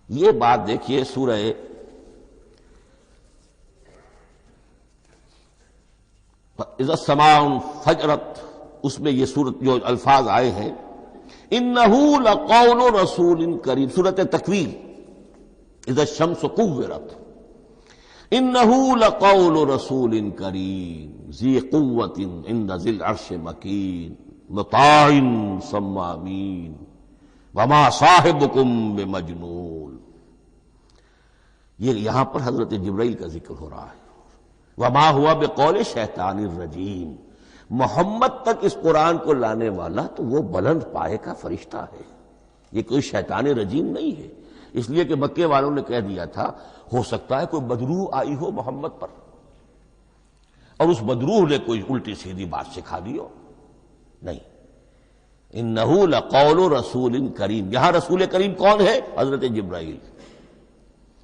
یہ بات دیکھیے سورہ اذا السماء انفجرت، اس میں یہ سورت جو الفاظ آئے ہیں انہ لقول رسول کریم، سورت تکویر اذا الشمس کورت، انہ لقول رسول کریم ذی قوت عند ذی العرش مکین مطاع ثم امین وما صاحبکم بمجنون. یہ یہاں پر حضرت جبرائیل کا ذکر ہو رہا ہے. وما ہوا بقول شیطان الرجیم، محمد تک اس قرآن کو لانے والا تو وہ بلند پائے کا فرشتہ ہے، یہ کوئی شیطان رجیم نہیں ہے. اس لیے کہ مکے والوں نے کہہ دیا تھا ہو سکتا ہے کوئی بدروح آئی ہو محمد پر اور اس بدروح نے کوئی الٹی سیدھی بات سکھا دی ہو. نہیں، انہ لقول رسول کریم، یہاں رسول کریم کون ہے؟ حضرت جبرائیل.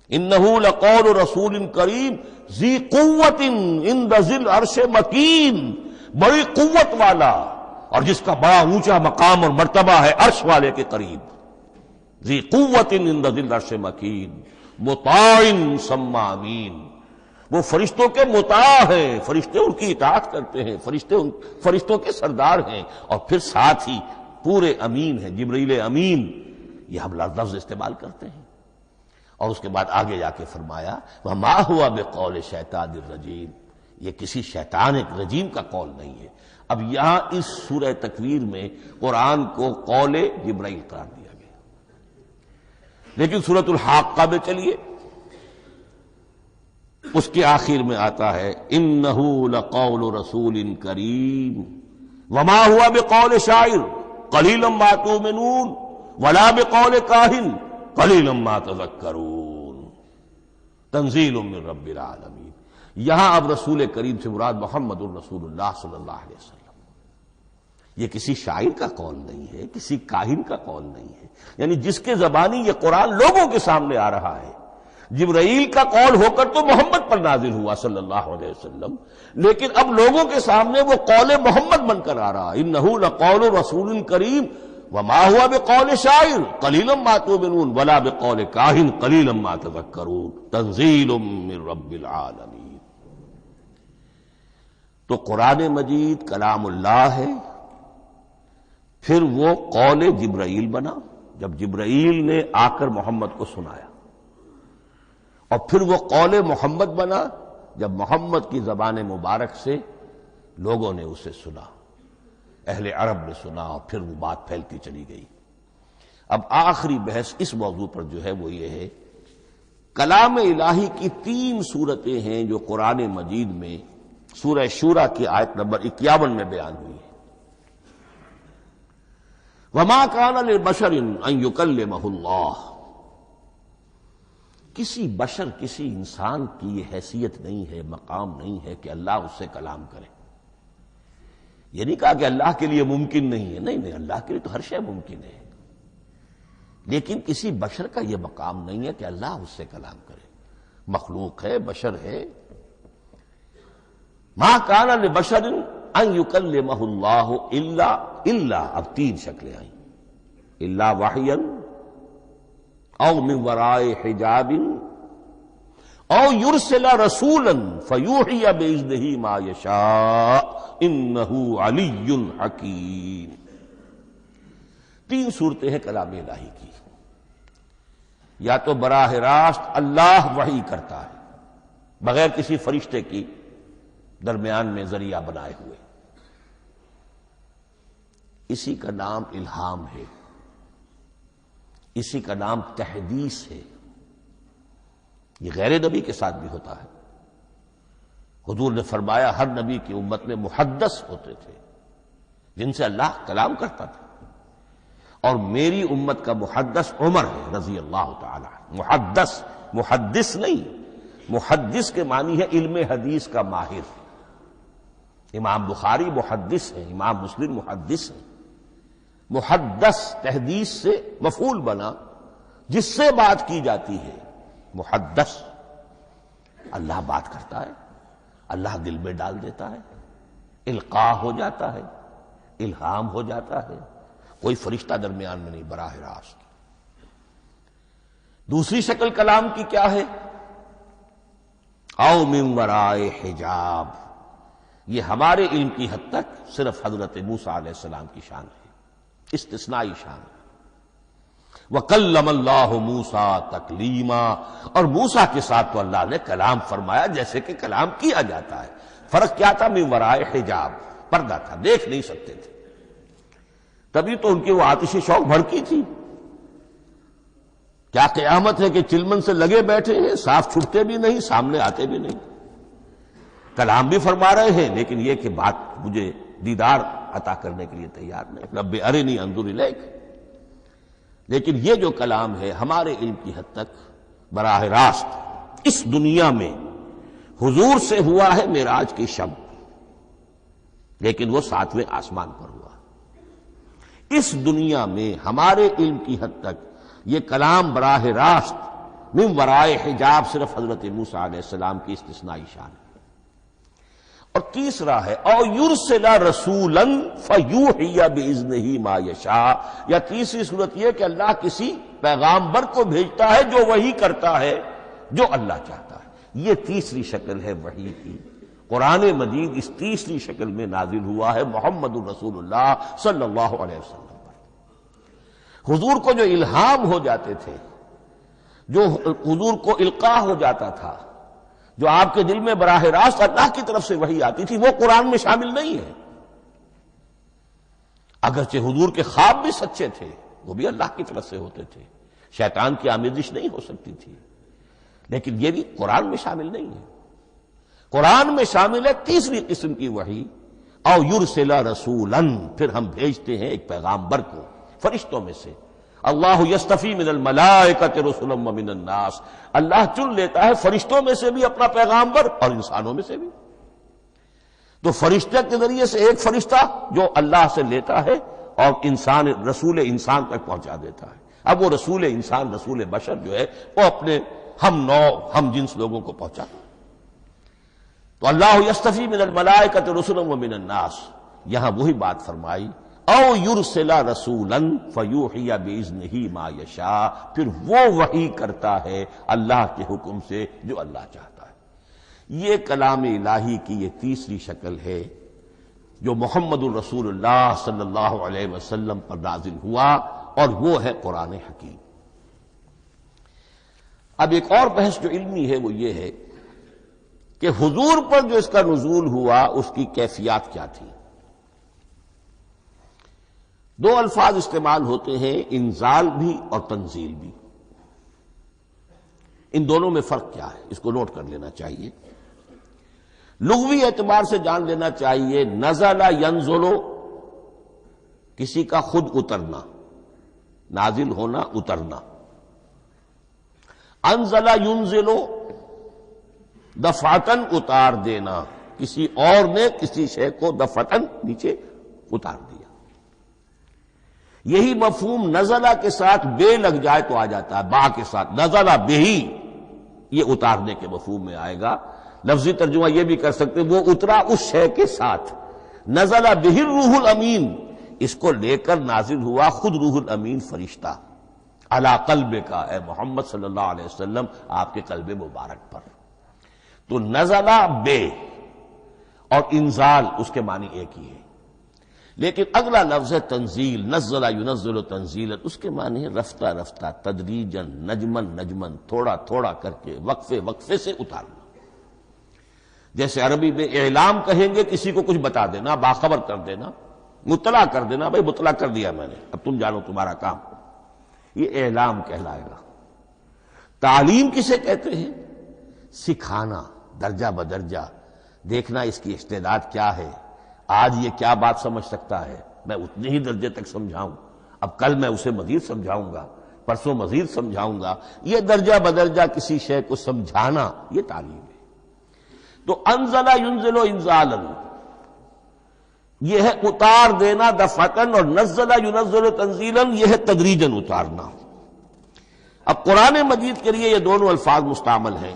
انہ لقول رسول کریم ذی قوت عند ذی العرش مکین، بڑی قوت والا اور جس کا بڑا اونچا مقام اور مرتبہ ہے عرش والے کے قریب. ذی قوت عند ذی العرش مکین مطاع ثم امین، وہ فرشتوں کے مطاع ہیں، فرشتے ان کی اطاعت کرتے ہیں، فرشتوں کے سردار ہیں، اور پھر ساتھ ہی پورے امین ہیں. جبرائیل امین یہ ہم لفظ استعمال کرتے ہیں. اور اس کے بعد آگے جا کے فرمایا وما ہوا بقول شیطان الرجیم، یہ کسی شیطان رجیم کا قول نہیں ہے. اب یہاں اس سورہ تکویر میں قرآن کو قول جبرائیل قرار دیا گیا. لیکن سورۃ الحاقہ میں چلیے، اس کے آخر میں آتا ہے انہ لقول رسول کریم وما ہوا بقول شاعر قلیلا ما تؤمنون ولا بقول کاہن قلیلا ما تذکرون تنزیل من رب العالمین. یہاں اب رسول کریم سے مراد محمد الرسول اللہ صلی اللہ علیہ وسلم. یہ کسی شاعر کا قول نہیں ہے، کسی کاہن کا قول نہیں ہے، یعنی جس کے زبانی یہ قرآن لوگوں کے سامنے آ رہا ہے. جبرائیل کا قول ہو کر تو محمد پر نازل ہوا صلی اللہ علیہ وسلم، لیکن اب لوگوں کے سامنے وہ قول محمد بن کر آ رہا. انہ لقول رسول کریم وما ہوا بقول شاعر قلیلا ما تؤمنون ولا بقول کاہن قلیلا ما تذکرون تنزیل من رب العالمین. تو قرآن مجید کلام اللہ ہے، پھر وہ قول جبرائیل بنا جب جبرائیل نے آ کر محمد کو سنایا، اور پھر وہ قول محمد بنا جب محمد کی زبان مبارک سے لوگوں نے اسے سنا، اہل عرب نے سنا، اور پھر وہ بات پھیلتی چلی گئی. اب آخری بحث اس موضوع پر جو ہے وہ یہ ہے، کلام الہی کی 3 صورتیں ہیں جو قرآن مجید میں سورہ شورى کی آیت نمبر 51 میں بیان ہوئی ہے. وما كان لبشر ان يكلمه اللہ، کسی بشر، کسی انسان کی یہ حیثیت نہیں ہے، مقام نہیں ہے کہ اللہ اس سے کلام کرے. یہ نہیں کہا کہ اللہ کے لیے ممکن نہیں ہے، نہیں، اللہ کے لیے تو ہر شے ممکن ہے، لیکن کسی بشر کا یہ مقام نہیں ہے کہ اللہ اس سے کلام کرے. مخلوق ہے، بشر ہے. ما کان لبشر ان یکلمہ اللہ الا اب 3 شکلیں آئیں، الا وحیا او من وراء حجاب او یرسل رسولا فیوحی باذنہ ما یشاء انہ علی حکیم. 3 صورتیں ہیں کلام الہی کی. یا تو براہ راست اللہ وحی کرتا ہے بغیر کسی فرشتے کی درمیان میں ذریعہ بنائے ہوئے، اسی کا نام الہام ہے، اسی کا نام تحدیث ہے۔ یہ غیر نبی کے ساتھ بھی ہوتا ہے۔ حضور نے فرمایا ہر نبی کی امت میں محدث ہوتے تھے جن سے اللہ کلام کرتا تھا، اور میری امت کا محدث عمر ہے رضی اللہ تعالی عنہ۔ محدث، محدث نہیں، محدث کے معنی ہے علم حدیث کا ماہر۔ امام بخاری محدث ہے، امام مسلم محدث ہے۔ محدث تحدیث سے مفعول بنا جس سے بات کی جاتی ہے، محدث۔ اللہ بات کرتا ہے، اللہ دل میں ڈال دیتا ہے، القاء ہو جاتا ہے، الہام ہو جاتا ہے، کوئی فرشتہ درمیان میں نہیں، براہ راست۔ دوسری شکل کلام کی کیا ہے؟ او من ورائے حجاب، یہ ہمارے علم کی حد تک صرف حضرت موسیٰ علیہ السلام کی شان ہے، استثنائی شان ہے۔ وَكَلَّمَ اللَّهُ مُوسَىٰ تَكْلِيمًا، اور موسیٰ کے ساتھ تو اللہ نے کلام فرمایا جیسے کہ کلام کیا جاتا ہے۔ فرق کیا تھا؟ من ورائے حجاب، پردہ تھا، دیکھ نہیں سکتے تھے، تبھی تو ان کی وہ آتشی شوق بھڑکی تھی۔ کیا قیامت ہے کہ چلمن سے لگے بیٹھے ہیں، صاف چھٹتے بھی نہیں، سامنے آتے بھی نہیں، کلام بھی فرما رہے ہیں، لیکن یہ کہ بات مجھے دیدار عطا کرنے کے لیے تیار نہیں، رب ارنی انظر الیک۔ لیکن یہ جو کلام ہے ہمارے علم کی حد تک براہ راست اس دنیا میں حضور سے ہوا ہے معراج کی شب، لیکن وہ 7ویں آسمان پر ہوا۔ اس دنیا میں ہمارے علم کی حد تک یہ کلام براہ راست من ورائے حجاب صرف حضرت موسیٰ علیہ السلام کی استثنائی شان ہے۔ اور تیسرا ہے او یرسل رسولا فیوحی باذنہ ما یشاء، یا تیسری صورت یہ کہ اللہ کسی پیغامبر کو بھیجتا ہے جو وحی کرتا ہے جو اللہ چاہتا ہے۔ یہ تیسری شکل ہے وحی کی۔ قرآن مجید اس تیسری شکل میں نازل ہوا ہے محمد الرسول اللہ صلی اللہ علیہ وسلم پر۔ حضور کو جو الہام ہو جاتے تھے، جو حضور کو القاء ہو جاتا تھا، جو آپ کے دل میں براہ راست اللہ کی طرف سے وحی آتی تھی، وہ قرآن میں شامل نہیں ہے۔ اگرچہ حضور کے خواب بھی سچے تھے، وہ بھی اللہ کی طرف سے ہوتے تھے، شیطان کی آمیزش نہیں ہو سکتی تھی، لیکن یہ بھی قرآن میں شامل نہیں ہے۔ قرآن میں شامل ہے تیسری قسم کی وحی، او یرسل رسولا، پھر ہم بھیجتے ہیں ایک پیغامبر کو فرشتوں میں سے۔ اللہ یستفی من الملائکۃ رسلا ومن الناس، اللہ چن لیتا ہے فرشتوں میں سے بھی اپنا پیغامبر اور انسانوں میں سے بھی۔ تو فرشتے کے ذریعے سے ایک فرشتہ جو اللہ سے لیتا ہے اور انسان، رسول انسان تک پہنچا دیتا ہے۔ اب وہ رسول انسان، رسول بشر جو ہے وہ اپنے ہم نوع، ہم جنس لوگوں کو پہنچاتا ہے۔ تو اللہ یستفی من الملائکۃ رسلا ومن الناس، یہاں وہی بات فرمائی او یرسل رسولا فیوحی باذنہ ما یشاء، پھر وہ وحی کرتا ہے اللہ کے حکم سے جو اللہ چاہتا ہے۔ یہ کلام الہی کی یہ تیسری شکل ہے جو محمد الرسول اللہ صلی اللہ علیہ وسلم پر نازل ہوا، اور وہ ہے قرآن حکیم۔ اب ایک اور بحث جو علمی ہے وہ یہ ہے کہ حضور پر جو اس کا نزول ہوا اس کی کیفیات کیا تھی۔ دو الفاظ استعمال ہوتے ہیں، انزال بھی اور تنزیل بھی۔ ان دونوں میں فرق کیا ہے اس کو نوٹ کر لینا چاہیے۔ لغوی اعتبار سے جان لینا چاہیے، نزل ینزل کسی کا خود اترنا، نازل ہونا، اترنا۔ انزل ینزل دفعتن اتار دینا، کسی اور نے کسی شے کو دفعتن نیچے اتار دیا۔ یہی مفہوم نزلہ کے ساتھ بے لگ جائے تو آ جاتا ہے، با کے ساتھ نزلہ بہی، یہ اتارنے کے مفہوم میں آئے گا۔ لفظی ترجمہ یہ بھی کر سکتے وہ اترا اس شے کے ساتھ۔ نزلہ بہ الروح الامین، اس کو لے کر نازل ہوا خود روح الامین فرشتہ علی قلبک، اے محمد صلی اللہ علیہ وسلم آپ کے قلب مبارک پر۔ تو نزلہ بے اور انزال اس کے معنی ایک ہی ہے۔ لیکن اگلا لفظ ہے تنزیل، نزل ینزل تنزیلا، اس کے معنی ہے رفتہ رفتہ، تدریجن، نجمن نجمن، تھوڑا تھوڑا کر کے، وقفے وقفے سے اتارنا۔ جیسے عربی میں اعلام کہیں گے، کسی کو کچھ بتا دینا، باخبر کر دینا، مطلع کر دینا، بھائی مطلع کر دیا میں نے، اب تم جانو تمہارا کام، یہ اعلام کہلائے گا۔ تعلیم کسے کہتے ہیں؟ سکھانا، درجہ بدرجہ، دیکھنا اس کی استعداد کیا ہے، آج یہ کیا بات سمجھ سکتا ہے، میں اتنے ہی درجے تک سمجھاؤں، اب کل میں اسے مزید سمجھاؤں گا، پرسوں مزید سمجھاؤں گا، یہ درجہ بدرجہ کسی شے کو سمجھانا، یہ تعلیم ہے۔ تو انزل ینزل انزالا، یہ ہے اتار دینا دفعتاً، اور نزل ینزل تنزیلا، یہ ہے تدریجاً اتارنا۔ اب قرآن مجید کے لیے یہ دونوں الفاظ مستعمل ہیں،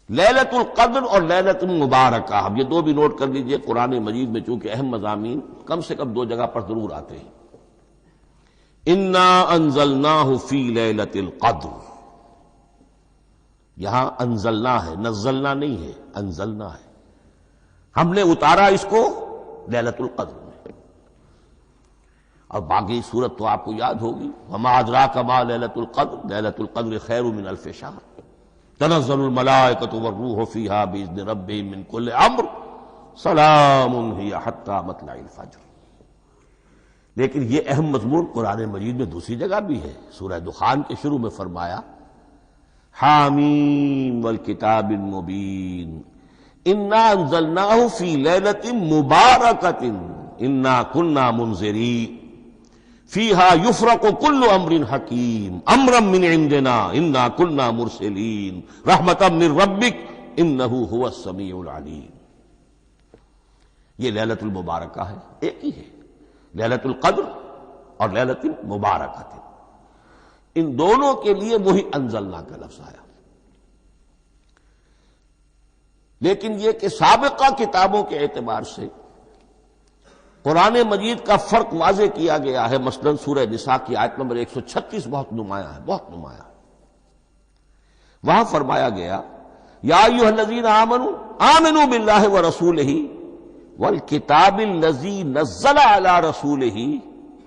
لیلۃ القدر اور لیلۃ المبارکہ۔ اب یہ دو بھی نوٹ کر لیجئے، قرآن مجید میں چونکہ اہم مضامین کم سے کم دو جگہ پر ضرور آتے ہیں۔ انا انزلناہ فی لیلۃ القدر، یہاں انزلنا ہے، نزلنا نہیں ہے، انزلنا ہے، ہم نے اتارا اس کو لیلۃ القدر میں۔ اور باقی صورت تو آپ کو یاد ہوگی، وما ادراک ما لیلۃ القدر، لیلۃ القدر خیر من الف شہر، تنزل الملائکۃ والروح فیہا باذن ربہم من کل امر، سلام ہی حتی مطلع الفجر۔ لیکن یہ اہم مضمون قرآن مجید میں دوسری جگہ بھی ہے، سورہ دخان کے شروع میں فرمایا حامیم والکتاب المبین انا انزلناہ فی لیلۃ مبارکۃ انا کنا منذرین فیہا یفرق کل امر حکیم امرا من عندنا انا کنا مرسلین رحمتا من ربک انہ هو السمیع العلیم۔ یہ لیلۃ المبارکہ ہے، ایک ہی ہے، لیلۃ القدر اور لیلۃ المبارکہ، ان دونوں کے لیے وہی انزلنا کا لفظ آیا۔ لیکن یہ کہ سابقہ کتابوں کے اعتبار سے قرآن مجید کا فرق واضح کیا گیا ہے، مثلا سورہ نساء کی آیت نمبر 136 بہت نمایاں ہے، بہت نمایاں۔ وہاں فرمایا گیا یا ایھا الذین آمنوا آمنوا باللہ ورسولہ والکتاب الذی نزل علی رسولہ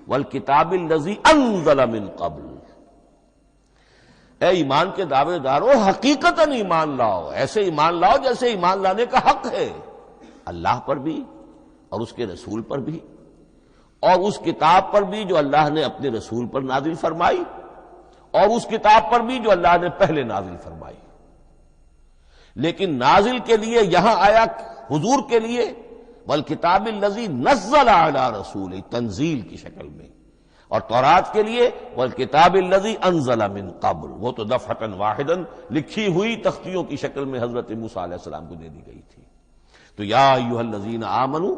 والکتاب الذی انزل من قبل۔ اے ایمان کے دعوے دارو، حقیقتاً ایمان لاؤ، ایسے ایمان لاؤ جیسے ایمان لانے کا حق ہے، اللہ پر بھی اور اس کے رسول پر بھی، اور اس کتاب پر بھی جو اللہ نے اپنے رسول پر نازل فرمائی، اور اس کتاب پر بھی جو اللہ نے پہلے نازل فرمائی۔ لیکن نازل کے لیے یہاں آیا حضور کے لیے والکتاب الذی نزل علی رسولہ، تنزیل کی شکل میں، اور تورات کے لیے والکتاب الذی انزل من قبل، وہ تو دفعۃ واحداً لکھی ہوئی تختیوں کی شکل میں حضرت موسیٰ علیہ السلام کو دے دی گئی تھی۔ تو یا ایھا الذین آمنوا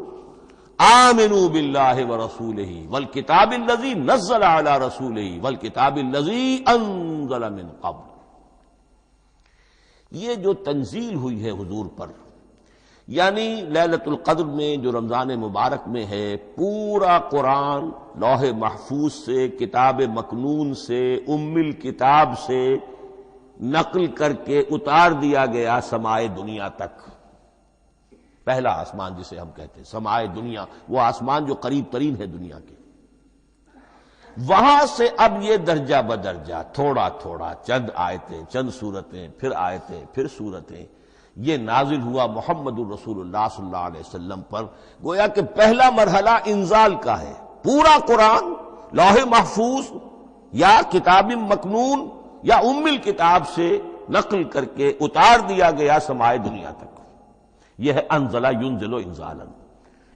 آمنوا باللہ ورسولہ والکتاب الذی نزل علی رسولہ والکتاب الذی انزل من قبل۔ یہ جو تنزیل ہوئی ہے حضور پر، یعنی لیلۃ القدر میں جو رمضان مبارک میں ہے، پورا قرآن لوح محفوظ سے، کتاب مکنون سے، ام الکتاب سے نقل کر کے اتار دیا گیا سمائے دنیا تک۔ پہلا آسمان جسے ہم کہتے ہیں سمائے دنیا، وہ آسمان جو قریب ترین ہے دنیا کے، وہاں سے اب یہ درجہ بدرجہ، تھوڑا تھوڑا، چند آیتیں، چند سورتیں، پھر آیتیں، پھر سورتیں، یہ نازل ہوا محمد الرسول اللہ صلی اللہ علیہ وسلم پر۔ گویا کہ پہلا مرحلہ انزال کا ہے، پورا قرآن لوح محفوظ یا کتاب مکنون یا ام الکتاب سے نقل کر کے اتار دیا گیا سمائے دنیا تک۔ یہ ہے انزل ینزل انزالا،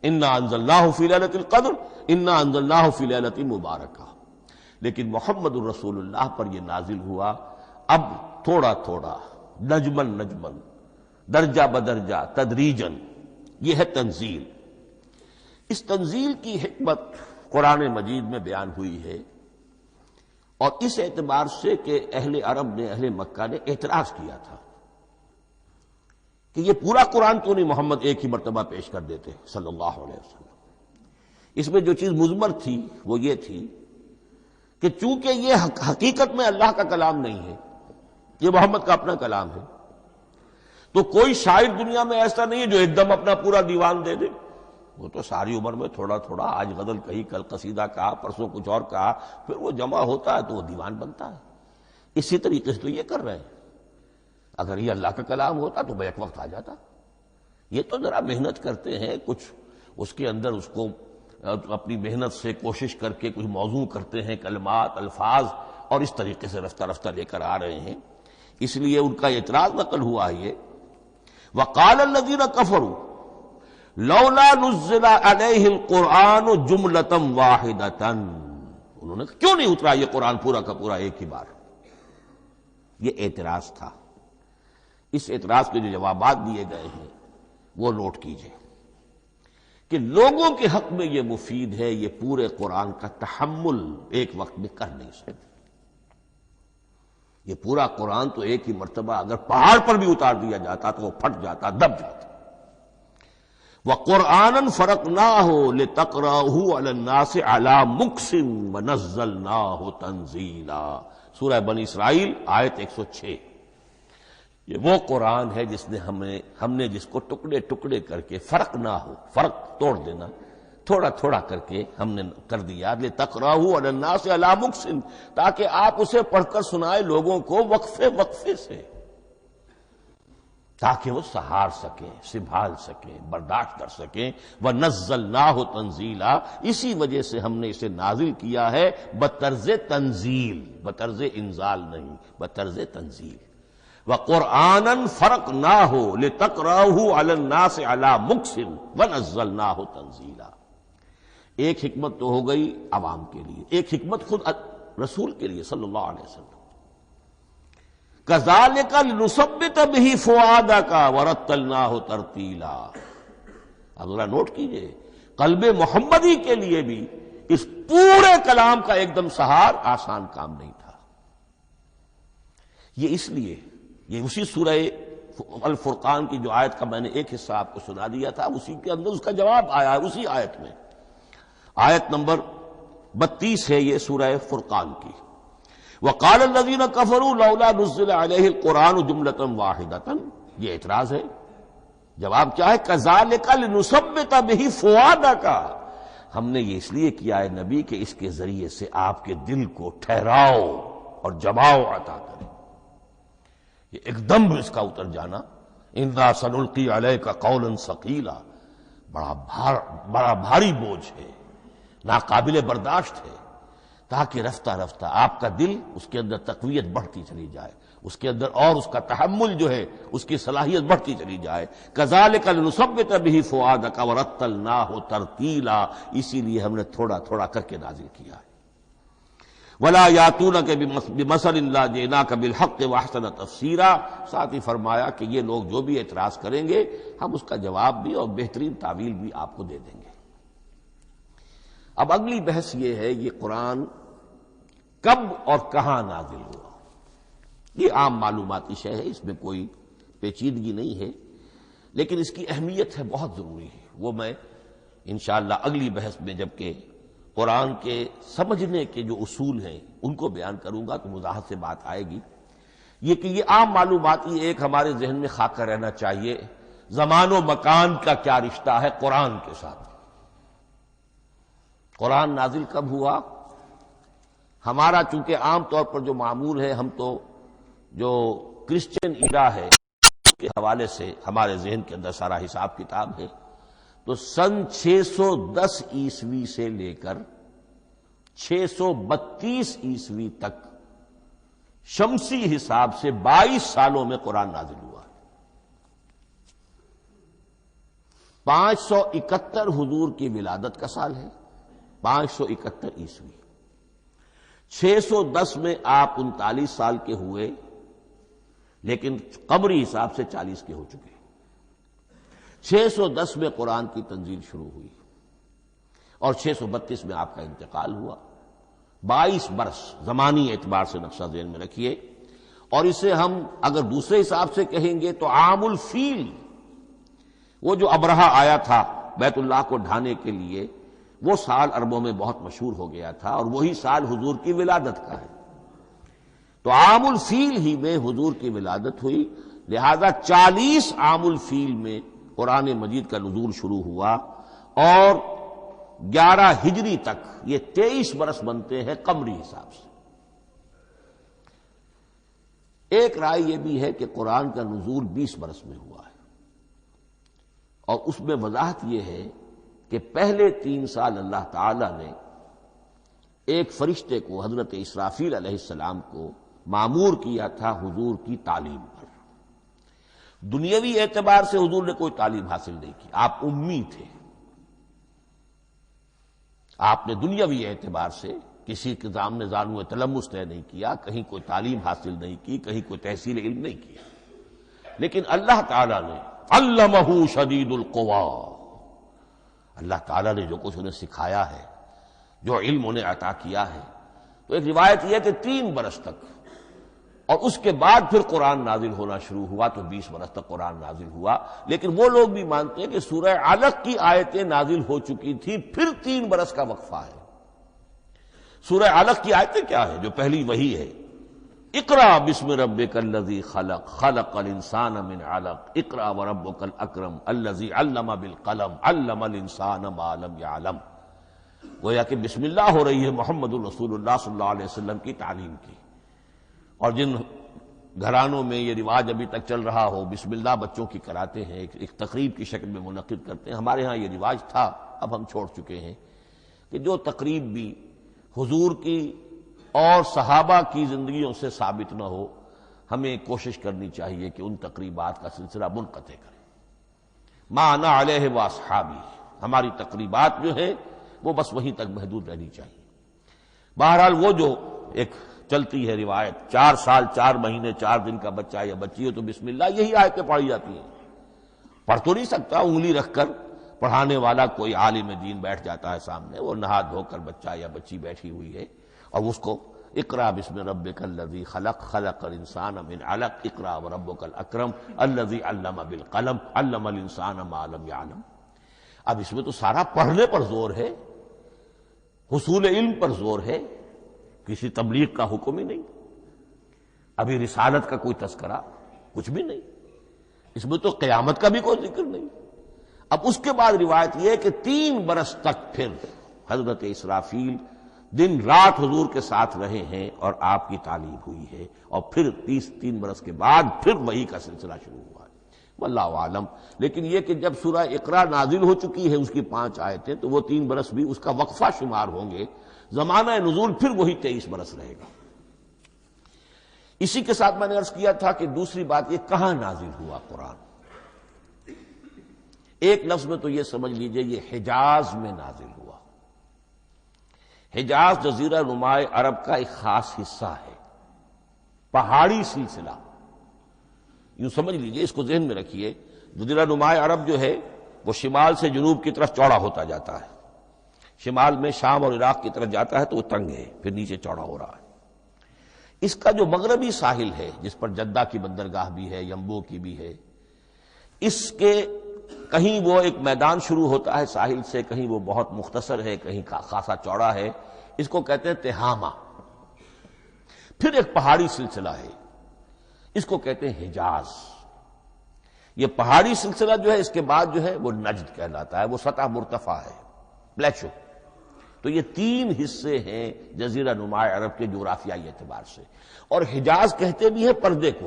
انا انزلناہ فی لیلۃ القدر انا انزلناہ فی لیلۃ مبارکہ۔ لیکن محمد الرسول اللہ پر یہ نازل ہوا اب تھوڑا تھوڑا، نجمن نجمن، درجہ بدرجہ، تدریجاً، یہ ہے تنزیل۔ اس تنزیل کی حکمت قرآن مجید میں بیان ہوئی ہے، اور اس اعتبار سے کہ اہل عرب نے، اہل مکہ نے اعتراض کیا تھا کہ یہ پورا قرآن کیوں نہیں محمد ایک ہی مرتبہ پیش کر دیتے صلی اللہ علیہ وسلم۔ اس میں جو چیز مضمر تھی وہ یہ تھی کہ چونکہ یہ حقیقت میں اللہ کا کلام نہیں ہے، یہ محمد کا اپنا کلام ہے، تو کوئی شاعر دنیا میں ایسا نہیں ہے جو ایک دم اپنا پورا دیوان دے دے، وہ تو ساری عمر میں تھوڑا تھوڑا، آج غزل کہی، کل قصیدہ کہا، پرسوں کچھ اور کہا، پھر وہ جمع ہوتا ہے تو وہ دیوان بنتا ہے. اسی طریقے سے تو یہ کر رہے ہیں. اگر یہ اللہ کا کلام ہوتا تو بیک وقت آ جاتا. یہ تو ذرا محنت کرتے ہیں، کچھ اس کے اندر اس کو اپنی محنت سے کوشش کر کے کچھ موضوع کرتے ہیں، کلمات، الفاظ، اور اس طریقے سے رفتہ رفتہ لے کر آ رہے ہیں. اس لیے ان کا اعتراض نقل ہوا ہے یہ وقال الذين كفروا لولا نزل عليه القرآن جملة واحدة. انہوں نے کیوں نہیں اترا یہ قرآن پورا کا پورا ایک ہی بار؟ یہ اعتراض تھا. اس اعتراض کے جو جوابات دیے گئے ہیں وہ نوٹ کیجئے کہ لوگوں کے حق میں یہ مفید ہے، یہ پورے قرآن کا تحمل ایک وقت میں کر نہیں سکتے. یہ پورا قرآن تو ایک ہی مرتبہ اگر پہاڑ پر بھی اتار دیا جاتا تو وہ پھٹ جاتا، دب جاتا. وَقُرْآنًا فَرَقْنَاهُ لِتَقْرَأَهُ عَلَى النَّاسِ عَلَى مُكْثٍ وَنَزَّلْنَاهُ تَنزِيلًا. سورہ بنی اسرائیل آیت 106. یہ وہ قرآن ہے جس نے ہم نے جس کو ٹکڑے ٹکڑے کر کے، فرق نہ ہو، فرق توڑ دینا، تھوڑا تھوڑا کر کے ہم نے کر دیا. لِتَقْرَأَهُ عَلَى النَّاسِ عَلَى مُكْثٍ، تاکہ آپ اسے پڑھ کر سنائے لوگوں کو وقفے وقفے سے، تاکہ وہ سہار سکیں، سنبھال سکیں، برداشت کر سکیں. وَنَزَّلْنَاهُ تَنزِيلًا، اسی وجہ سے ہم نے اسے نازل کیا ہے بطرز تنزیل، بطرز انزال نہیں، بطرز تنزیل. وَقُرْآنًا فَرَقْنَاهُ لِتَقْرَأَهُ عَلَى النَّاسِ عَلَى مُكْثٍ وَنَزَّلْنَاهُ تَنزِيلًا. ایک حکمت تو ہو گئی عوام کے لیے، ایک حکمت خود رسول کے لیے صلی اللہ علیہ وسلم. كَذَلِكَ لِنُثَبِّتَ بِهِ فُؤَادَكَ وَرَتَّلْنَاهُ تَرْتِيلًا. اب ذرا نوٹ کیجئے، قلب محمدی کے لیے بھی اس پورے کلام کا ایک دم سہار آسان کام نہیں تھا. یہ اس لیے، یہ اسی سورہ الفرقان کی جو آیت کا میں نے ایک حصہ آپ کو سنا دیا تھا، اسی کے اندر اس کا جواب آیا ہے. اسی آیت میں، آیت نمبر 32 ہے یہ سورہ فرقان کی. وقال الذين كفروا لولا نزل عليه القرآن جملة واحدة. یہ اعتراض ہے. جواب کیا ہے؟ كذلك لنثبت به فؤادك. ہم نے یہ اس لیے کیا ہے نبی کہ اس کے ذریعے سے آپ کے دل کو ٹھہراؤ اور جماؤ عطا کرے. یہ ایک دم اس کا اتر جانا، انا سنلقی علیک قولا ثقیلا، بڑا بھاری بوجھ ہے، ناقابل برداشت ہے، تاکہ رفتہ رفتہ آپ کا دل، اس کے اندر تقویت بڑھتی چلی جائے، اس کے اندر اور اس کا تحمل جو ہے اس کی صلاحیت بڑھتی چلی جائے. کذالک لنثبت بہ فؤادک ورتلناہ ترتیلا. اسی لیے ہم نے تھوڑا تھوڑا کر کے نازل کیا ہے. ولا یاتونک بمثل الا جئناک بالحق واحسن تفسیرا. ساتھ ہی فرمایا کہ یہ لوگ جو بھی اعتراض کریں گے ہم اس کا جواب بھی اور بہترین تعویل بھی آپ کو دے دیں گے. اب اگلی بحث یہ ہے، یہ قرآن کب اور کہاں نازل ہوا. یہ عام معلوماتی شے ہے، اس میں کوئی پیچیدگی نہیں ہے، لیکن اس کی اہمیت ہے، بہت ضروری ہے. وہ میں انشاءاللہ اگلی بحث میں جبکہ قرآن کے سمجھنے کے جو اصول ہیں ان کو بیان کروں گا تو وضاحت سے بات آئے گی. یہ کہ یہ عام معلوماتی ایک ہمارے ذہن میں خاکہ رہنا چاہیے، زمان و مکان کا کیا رشتہ ہے قرآن کے ساتھ. قرآن نازل کب ہوا؟ ہمارا چونکہ عام طور پر جو معمول ہے، ہم تو جو کرسچن ایرا ہے اس کے حوالے سے ہمارے ذہن کے اندر سارا حساب کتاب ہے، تو سن 610 عیسوی سے لے کر 632 عیسوی تک شمسی حساب سے 22 سالوں میں قرآن نازل ہوا. 571 حضور کی ولادت کا سال ہے، 571 عیسوی. 610 میں آپ 39 سال کے ہوئے، لیکن قمری حساب سے 40 کے ہو چکے. 610 میں قرآن کی تنزیل شروع ہوئی اور 632 میں آپ کا انتقال ہوا. 22 برس زمانی اعتبار سے نقشہ ذہن میں رکھیے. اور اسے ہم اگر دوسرے حساب سے کہیں گے تو عام الفیل، وہ جو ابرہہ آیا تھا بیت اللہ کو ڈھانے کے لیے، وہ سال عربوں میں بہت مشہور ہو گیا تھا اور وہی سال حضور کی ولادت کا ہے. تو عام الفیل ہی میں حضور کی ولادت ہوئی، لہذا 40 عام الفیل میں قرآن مجید کا نزول شروع ہوا اور 11 ہجری تک یہ 23 برس بنتے ہیں قمری حساب سے۔ ایک رائے یہ بھی ہے کہ قرآن کا نزول 20 برس میں ہوا ہے، اور اس میں وضاحت یہ ہے کہ پہلے 3 سال اللہ تعالی نے ایک فرشتے کو حضرت اسرافیل علیہ السلام کو مامور کیا تھا حضور کی تعلیم پر۔ دنیاوی اعتبار سے حضور نے کوئی تعلیم حاصل نہیں کی، آپ امی تھے، آپ نے دنیاوی اعتبار سے کسی کے سامنے زانو تلمس طے نہیں کیا، کہیں کوئی تعلیم حاصل نہیں کی، کہیں کوئی تحصیل علم نہیں کیا، لیکن اللہ تعالی نے علمہ شدید القوا، اللہ تعالی نے جو کچھ انہیں سکھایا ہے، جو علم انہیں عطا کیا ہے، تو ایک روایت یہ ہے کہ 3 برس تک، اور اس کے بعد پھر قرآن نازل ہونا شروع ہوا تو 20 برس تک قرآن نازل ہوا۔ لیکن وہ لوگ بھی مانتے ہیں کہ سورہ علق کی آیتیں نازل ہو چکی تھی، پھر 3 برس کا وقفہ ہے۔ سورہ علق کی آیتیں کیا ہے؟ جو پہلی وحی ہے، اقرأ بسم ربک الذی خلق خلق الانسان من علق اقرأ وربک الاکرم الذی علم بالقلم علم الانسان ما لم یعلم، گویا کہ بسم اللہ ہو رہی ہے محمد الرسول اللہ صلی اللہ علیہ وسلم کی تعلیم کی۔ اور جن گھرانوں میں یہ رواج ابھی تک چل رہا ہو، بسم اللہ بچوں کی کراتے ہیں، ایک تقریب کی شکل میں منعقد کرتے ہیں، ہمارے ہاں یہ رواج تھا، اب ہم چھوڑ چکے ہیں، کہ جو تقریب بھی حضور کی اور صحابہ کی زندگیوں سے ثابت نہ ہو، ہمیں کوشش کرنی چاہیے کہ ان تقریبات کا سلسلہ منقطع کریں۔ ما انا علیہ واصحابی، ہماری تقریبات جو ہیں وہ بس وہیں تک محدود رہنی چاہیے۔ بہرحال وہ جو ایک چلتی ہے روایت، 4 سال 4 مہینے 4 دن کا بچہ یا بچی ہو تو بسم اللہ یہی آیتیں پڑھی جاتی ہیں، پڑھ تو نہیں سکتا، انگلی رکھ کر پڑھانے والا کوئی عالم دین بیٹھ جاتا ہے سامنے، وہ نہا دھو کر بچہ یا بچی بیٹھی ہوئی ہے، اور اس کو اقرأ بسم ربک الذی خلق خلق الانسان من علق اقرأ وربک الاکرم الذی علم بالقلم علم الانسان ما لم یعلم۔ اب اس میں تو سارا پڑھنے پر زور ہے، حصول علم پر زور ہے، کسی تبلیغ کا حکم ہی نہیں، ابھی رسالت کا کوئی تذکرہ کچھ بھی نہیں، اس میں تو قیامت کا بھی کوئی ذکر نہیں۔ اب اس کے بعد روایت یہ ہے کہ 3 برس تک پھر حضرت اسرافیل دن رات حضور کے ساتھ رہے ہیں اور آپ کی تعلیم ہوئی ہے، اور پھر 3 برس کے بعد پھر وحی کا سلسلہ شروع ہوا ہے، واللہ عالم۔ لیکن یہ کہ جب سورہ اقرا نازل ہو چکی ہے، اس کی 5 آیتیں، تو وہ 3 برس بھی اس کا وقفہ شمار ہوں گے، زمانہ نزول پھر وہی 23 برس رہے گا۔ اسی کے ساتھ میں نے عرض کیا تھا کہ دوسری بات یہ کہاں نازل ہوا قرآن۔ ایک لفظ میں تو یہ سمجھ لیجئے یہ حجاز میں نازل ہوا۔ حجاز جزیرہ نماء عرب کا ایک خاص حصہ ہے، پہاڑی سلسلہ، یوں سمجھ لیجئے، اس کو ذہن میں رکھیے۔ جزیرہ نماء عرب جو ہے وہ شمال سے جنوب کی طرف چوڑا ہوتا جاتا ہے، شمال میں شام اور عراق کی طرف جاتا ہے تو وہ تنگ ہے، پھر نیچے چوڑا ہو رہا ہے۔ اس کا جو مغربی ساحل ہے، جس پر جدہ کی بندرگاہ بھی ہے، ینبو کی بھی ہے، اس کے کہیں وہ ایک میدان شروع ہوتا ہے ساحل سے، کہیں وہ بہت مختصر ہے، کہیں خاصا چوڑا ہے، اس کو کہتے ہیں تہامہ۔ پھر ایک پہاڑی سلسلہ ہے، اس کو کہتے ہیں حجاز۔ یہ پہاڑی سلسلہ جو ہے اس کے بعد جو ہے وہ نجد کہلاتا ہے، وہ سطح مرتفع ہے، پلیشو۔ تو یہ 3 حصے ہیں جزیرہ نماء عرب کے جغرافیائی اعتبار سے، اور حجاز کہتے بھی ہیں پردے کو،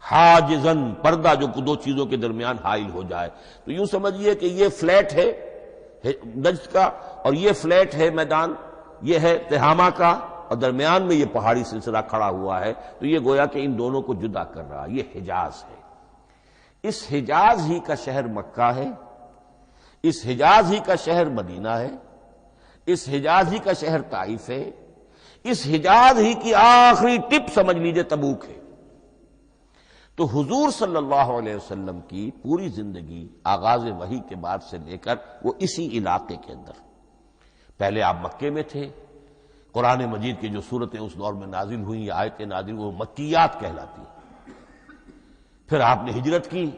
حاجزن، پردہ جو 2 چیزوں کے درمیان حائل ہو جائے۔ تو یوں سمجھیے کہ یہ فلیٹ ہے نجد کا، اور یہ فلیٹ ہے میدان، یہ ہے تہامہ کا، اور درمیان میں یہ پہاڑی سلسلہ کھڑا ہوا ہے، تو یہ گویا کہ ان دونوں کو جدا کر رہا، یہ حجاز ہے۔ اس حجاز ہی کا شہر مکہ ہے، اس حجاز ہی کا شہر مدینہ ہے، اس حجاز ہی کا شہر طائف ہے، اس حجاز ہی کی آخری ٹپ سمجھ لیجئے تبوک ہے۔ تو حضور صلی اللہ علیہ وسلم کی پوری زندگی آغاز وحی کے بعد سے لے کر وہ اسی علاقے کے اندر، پہلے آپ مکے میں تھے، قرآن مجید کی جو صورتیں اس دور میں نازل ہوئیں، آیتیں نازل وہ مکیات کہلاتی ہیں۔ پھر آپ نے ہجرت کی،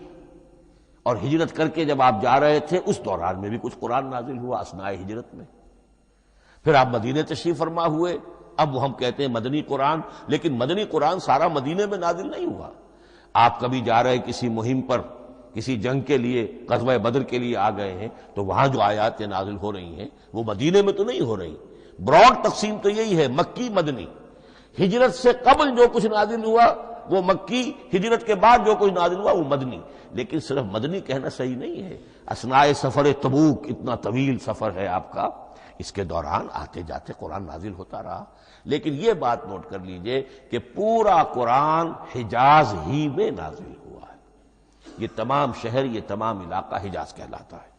اور ہجرت کر کے جب آپ جا رہے تھے اس دوران میں بھی کچھ قرآن نازل ہوا اثناء ہجرت میں۔ پھر آپ مدینے تشریف فرما ہوئے، اب وہ ہم کہتے ہیں مدنی قرآن، لیکن مدنی قرآن سارا مدینے میں نازل نہیں ہوا۔ آپ کبھی جا رہے کسی مہم پر کسی جنگ کے لیے، غزوہ بدر کے لیے آ گئے ہیں، تو وہاں جو آیات نازل ہو رہی ہیں وہ مدینے میں تو نہیں ہو رہی. براڈ تقسیم تو یہی ہے، مکی مدنی. ہجرت سے قبل جو کچھ نازل ہوا وہ مکی، ہجرت کے بعد جو کچھ نازل ہوا وہ مدنی. لیکن صرف مدنی کہنا صحیح نہیں ہے. اثناء سفر تبوک، اتنا طویل سفر ہے آپ کا، اس کے دوران آتے جاتے قرآن نازل ہوتا رہا. لیکن یہ بات نوٹ کر لیجئے کہ پورا قرآن حجاز ہی میں نازل ہوا ہے. یہ تمام شہر، یہ تمام علاقہ حجاز کہلاتا ہے.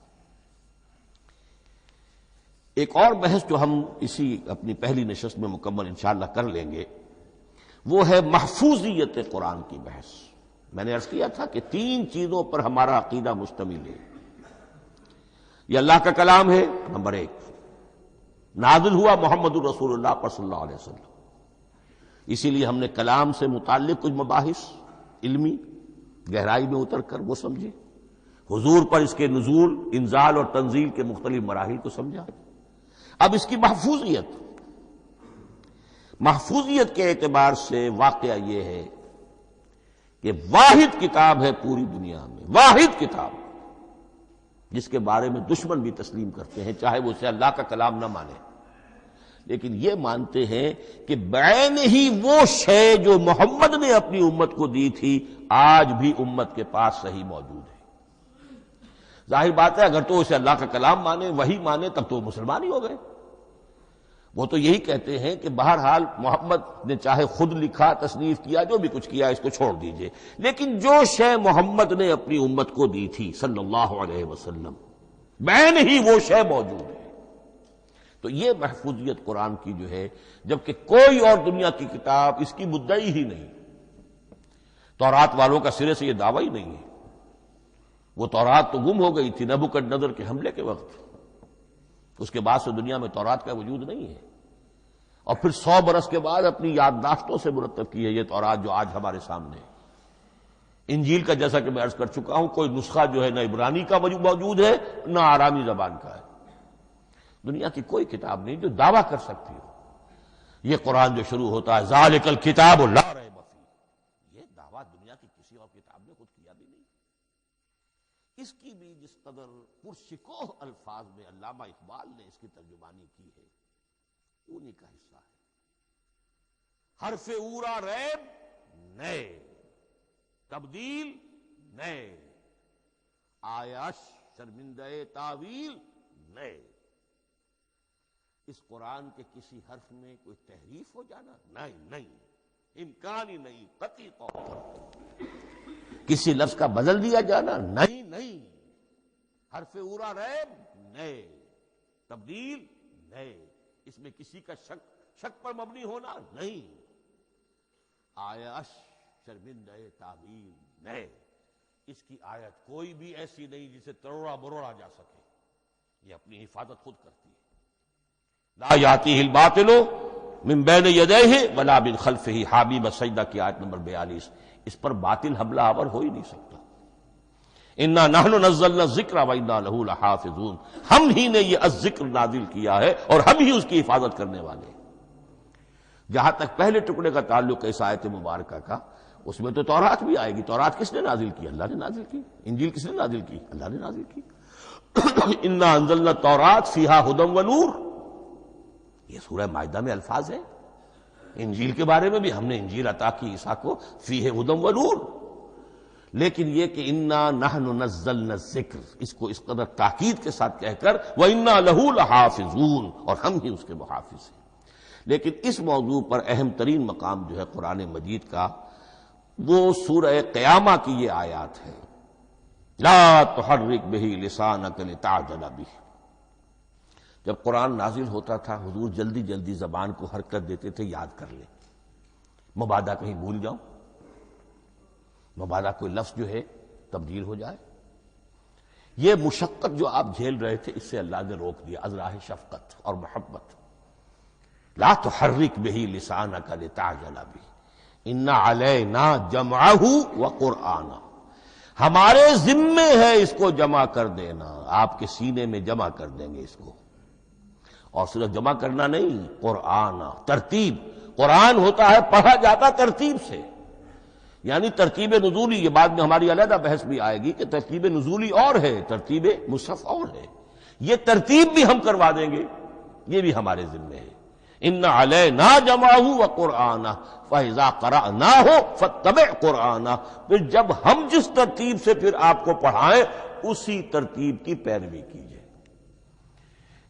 ایک اور بحث جو ہم اسی اپنی پہلی نشست میں مکمل انشاءاللہ کر لیں گے وہ ہے محفوظیت قرآن کی بحث. میں نے عرض کیا تھا کہ 3 چیزوں پر ہمارا عقیدہ مشتمل ہے. یہ اللہ کا کلام ہے، نمبر 1. نازل ہوا محمد الرسول اللہ پر صلی اللہ علیہ وسلم، اسی لیے ہم نے کلام سے متعلق کچھ مباحث علمی گہرائی میں اتر کر وہ سمجھے. حضور پر اس کے نزول، انزال اور تنزیل کے مختلف مراحل کو سمجھا. اب اس کی محفوظیت کے اعتبار سے واقعہ یہ ہے کہ واحد کتاب ہے پوری دنیا میں، واحد کتاب جس کے بارے میں دشمن بھی تسلیم کرتے ہیں، چاہے وہ اسے اللہ کا کلام نہ مانے، لیکن یہ مانتے ہیں کہ بعین ہی وہ شے جو محمد نے اپنی امت کو دی تھی آج بھی امت کے پاس صحیح موجود ہے. ظاہر بات ہے اگر تو اسے اللہ کا کلام مانے، وہی مانے، تب تو مسلمان ہی ہو گئے. وہ تو یہی کہتے ہیں کہ بہرحال محمد نے چاہے خود لکھا، تصنیف کیا، جو بھی کچھ کیا اس کو چھوڑ دیجئے، لیکن جو شے محمد نے اپنی امت کو دی تھی صلی اللہ علیہ وسلم بعین ہی وہ شے موجود ہے. تو یہ محفوظیت قرآن کی جو ہے، جبکہ کوئی اور دنیا کی کتاب اس کی مدعی ہی نہیں. تورات والوں کا سرے سے یہ دعویٰ ہی نہیں ہے. وہ تورات تو گم ہو گئی تھی نبوکدنضر کے حملے کے وقت، اس کے بعد سے دنیا میں تورات کا وجود نہیں ہے. اور پھر 100 برس کے بعد اپنی یادداشتوں سے مرتب کی ہے یہ تورات جو آج ہمارے سامنے ہے. انجیل کا جیسا کہ میں عرض کر چکا ہوں کوئی نسخہ جو ہے نہ عبرانی کا موجود ہے نہ آرامی زبان کا ہے. دنیا کی کوئی کتاب نہیں جو دعویٰ کر سکتی ہو. یہ قرآن جو شروع ہوتا ہے ذالک الکتاب لا ریب فیہ، یہ دعویٰ دنیا کی کسی اور کتاب نے خود کیا بھی نہیں. اس کی بھی جس قدر پرشکوہ الفاظ میں علامہ اقبال نے اس کی ترجمانی کی ہے انہی کا حصہ ہے. حرف اورا ریب نئے، تبدیل نئے، آیش شرمندہ تعویل نئے. اس قرآن کے کسی حرف میں کوئی تحریف ہو جانا نہیں، امکان ہی نہیں. قطعی طور پر کسی لفظ کا بدل دیا جانا نہیں. حرف اورا ریب نئے، تبدیل نئے، اس میں کسی کا شک پر مبنی ہونا نہیں. آیش شرمندہ تعویل نئے. اس کی آیت کوئی بھی ایسی نہیں جسے تروڑا مروڑا جا سکے. یہ اپنی حفاظت خود کرتی ہے. لا یاتیہ الباطل من بین یدیہ ولا من خلفہ، حامیم السجدہ کی آیت نمبر 42. اس پر باطل حملہ آور ہو ہی نہیں سکتا. انا نحن نزلنا الذکر وانا لہ لحافظون، ہم ہی نے یہ الذکر نازل کیا ہے اور ہم ہی اس کی حفاظت کرنے والے. جہاں تک پہلے ٹکڑے کا تعلق ہے اس آیت مبارکہ کا، اس میں تو تورات بھی آئے گی. تورات کس نے نازل کی؟ اللہ نے نازل کی. انجیل کس نے نازل کی؟ اللہ نے نازل کی. انا انزلنا التوراۃ فیہا ھدی ونور، یہ سورہ مائدہ میں الفاظ ہیں. انجیل کے بارے میں بھی ہم نے انجیل عطا کی عیسیٰ کو، فیہ ھدی ونور. لیکن یہ کہ انا نحن نزلنا الذکر، اس کو اس قدر تاکید کے ساتھ کہہ کر وانا لہ لحافظون، اور ہم ہی اس کے محافظ ہیں. لیکن اس موضوع پر اہم ترین مقام جو ہے قرآن مجید کا وہ سورہ قیامہ کی یہ آیات ہے. لا تحرک بہ لسانک لتعجل بہ. جب قرآن نازل ہوتا تھا حضور جلدی جلدی زبان کو حرکت دیتے تھے، یاد کر لیں، مبادا کہیں بھول جاؤں، مبادا کوئی لفظ جو ہے تبدیل ہو جائے. یہ مشقت جو آپ جھیل رہے تھے اس سے اللہ نے روک دیا از راہ شفقت اور محبت. لا تحرک بہ لسانک لتعجل بہ ان علینا جمعہ وقرآنہ، ہمارے ذمے ہے اس کو جمع کر دینا، آپ کے سینے میں جمع کر دیں گے اس کو. اور صرف جمع کرنا نہیں، قرآن ترتیب. قرآن ہوتا ہے پڑھا جاتا ترتیب سے. یعنی ترتیب نزولی، یہ بعد میں ہماری علیحدہ بحث بھی آئے گی کہ ترتیب نزولی اور ہے، ترتیب مصحف اور ہے، یہ ترتیب بھی ہم کروا دیں گے، یہ بھی ہمارے ذمہ ہے۔ ان علینا جمعہ وقرآنہ فاذا قرأناہ فاتبع قرآنہ، پھر جب ہم جس ترتیب سے پھر آپ کو پڑھائیں اسی ترتیب کی پیروی کیجیے۔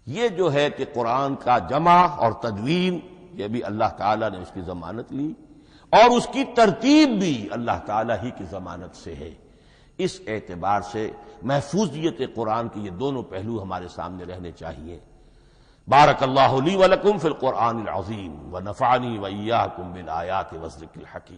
یہ جو ہے کہ قرآن کا جمع اور تدوین، یہ بھی اللہ تعالیٰ نے اس کی ضمانت لی، اور اس کی ترتیب بھی اللہ تعالیٰ ہی کی ضمانت سے ہے۔ اس اعتبار سے محفوظیت قرآن کے یہ دونوں پہلو ہمارے سامنے رہنے چاہیے۔ بارک اللہ لی ولکم فی القرآن العظیم ونفعنی وإیاکم بالآیات والذکر الحکیم۔